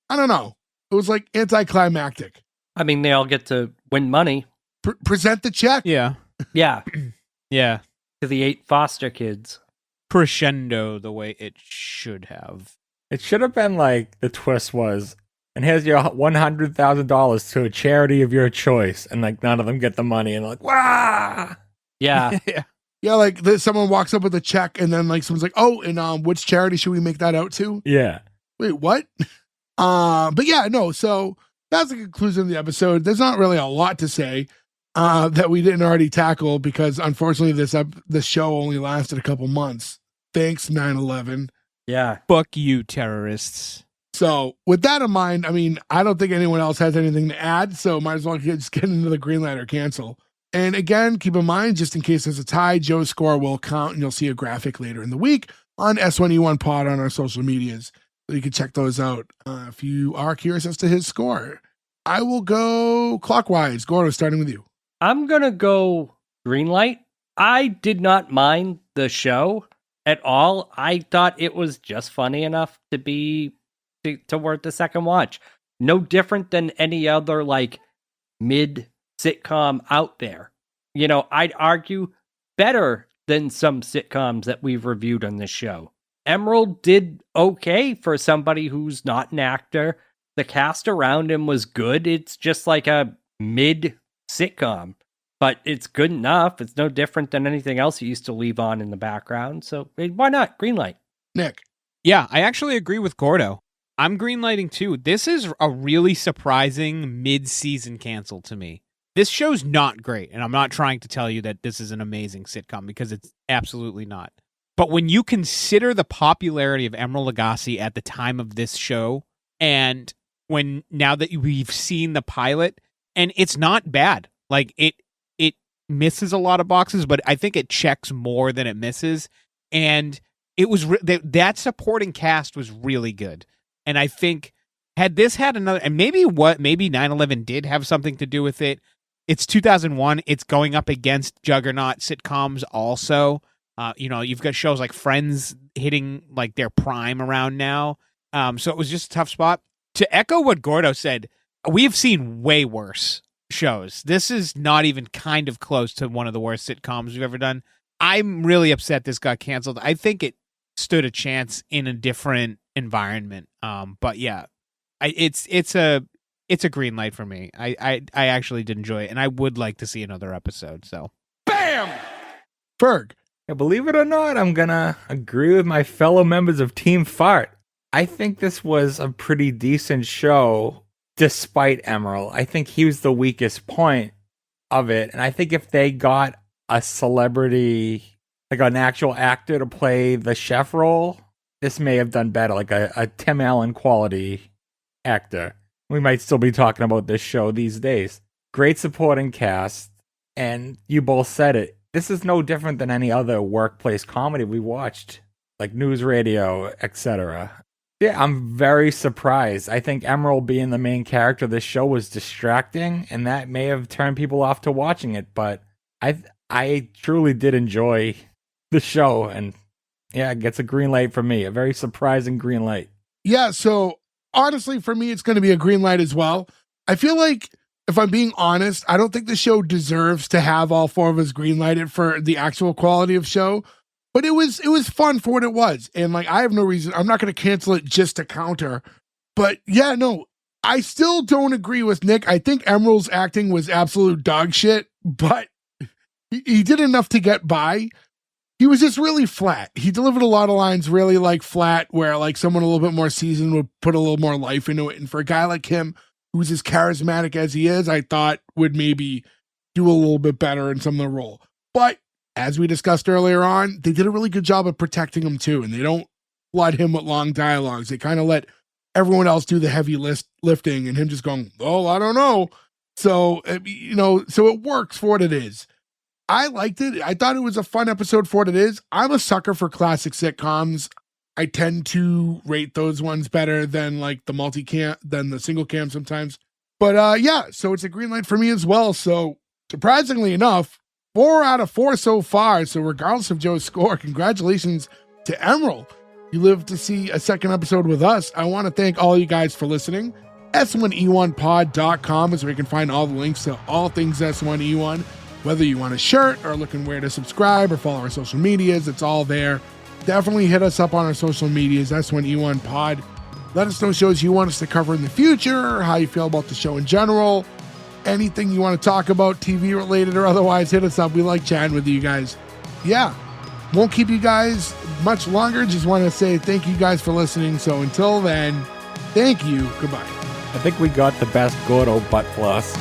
I don't know. It was like anticlimactic. I mean, they all get to win money. Present the check. Yeah. Yeah, Yeah. to the 8 foster kids. Crescendo the way it should have. It should have been like the twist was, and here's your $100,000 to a charity of your choice, and like none of them get the money, and like, wah! Yeah. Yeah. Yeah, like someone walks up with a check, and then like someone's like, oh, and which charity should we make that out to? Yeah. Wait, what? But yeah, no, so that's the conclusion of the episode. There's not really a lot to say that we didn't already tackle, because unfortunately this show only lasted a couple months. Thanks, 9/11. Yeah. Fuck you, terrorists. So with that in mind, I mean, I don't think anyone else has anything to add, so might as well just get into the green light or cancel. And again, keep in mind, just in case there's a tie, Joe's score will count, and you'll see a graphic later in the week on S1E1 Pod on our social medias. So you can check those out if you are curious as to his score. I will go clockwise. Gordo, starting with you. I'm going to go green light. I did not mind the show at all. I thought it was just funny enough to be to worth the second watch. No different than any other like mid sitcom out there. I'd argue better than some sitcoms that we've reviewed on this show. Emeril did okay for somebody who's not an actor. The cast around him was good. It's just like a mid sitcom, but it's good enough. It's no different than anything else you used to leave on in the background. So why not? Greenlight. Nick. Yeah, I actually agree with Gordo. I'm greenlighting too. This is a really surprising mid-season cancel to me. This show's not great, and I'm not trying to tell you that this is an amazing sitcom because it's absolutely not. But when you consider the popularity of Emeril Lagasse at the time of this show, and now that we've seen the pilot, and it's not bad. Like it misses a lot of boxes, but I think it checks more than it misses. And it was that supporting cast was really good. And I think had this had another, and maybe 9/11 did have something to do with it. It's 2001. It's going up against juggernaut sitcoms also. You've got shows like Friends hitting like their prime around now. So it was just a tough spot. To echo what Gordo said, we've seen way worse shows. This is not even kind of close to one of the worst sitcoms we've ever done. I'm really upset this got canceled. I think it stood a chance in a different environment. But yeah, it's a green light for me. I actually did enjoy it, and I would like to see another episode. So, Bam! Ferg. Yeah, believe it or not, I'm gonna agree with my fellow members of Team Fart. I think this was a pretty decent show, despite Emeril. I think he was the weakest point of it, and I think if they got a celebrity, like an actual actor to play the chef role, this may have done better, like a Tim Allen quality actor. We might still be talking about this show these days. Great supporting cast, and you both said it. This is no different than any other workplace comedy we watched, like news radio, etc. Yeah, I'm very surprised. I think Emeril being the main character of this show was distracting, and that may have turned people off to watching it, but I truly did enjoy the show, and yeah, it gets a green light from me. A very surprising green light. Yeah, so honestly, for me, it's going to be a green light as well. I feel like, if I'm being honest, I don't think the show deserves to have all four of us greenlighted for the actual quality of show, but it was fun for what it was. And like, I have no reason, I'm not going to cancel it just to counter, but yeah, no, I still don't agree with Nick. I think Emeril's acting was absolute dog shit, but he did enough to get by. He was just really flat. He delivered a lot of lines really like flat, where like someone a little bit more seasoned would put a little more life into it. And for a guy like him, who's as charismatic as he is, I thought would maybe do a little bit better in some of the role. But as we discussed earlier on, they did a really good job of protecting him too. And they don't flood him with long dialogues. They kind of let everyone else do the heavy lifting and him just going, oh, I don't know. So, so it works for what it is. I liked it. I thought it was a fun episode for what it is. I'm a sucker for classic sitcoms. I tend to rate those ones better than like the multi-cam, than the single cam sometimes. But yeah, so it's a green light for me as well. So surprisingly enough, 4 out of 4 so far. So regardless of Joe's score, congratulations to Emeril. You live to see a second episode with us. I want to thank all you guys for listening. S1E1pod.com is where you can find all the links to all things S1E1. Whether you want a shirt or looking where to subscribe or follow our social medias, it's all there. Definitely hit us up on our social medias, S1E1 Pod. Let us know shows you want us to cover in the future, how you feel about the show in general, anything you want to talk about, TV related or otherwise, hit us up. We like chatting with you guys. Yeah, won't keep you guys much longer. Just want to say thank you guys for listening. So until then, thank you. Goodbye. I think we got the best Gordo butt floss.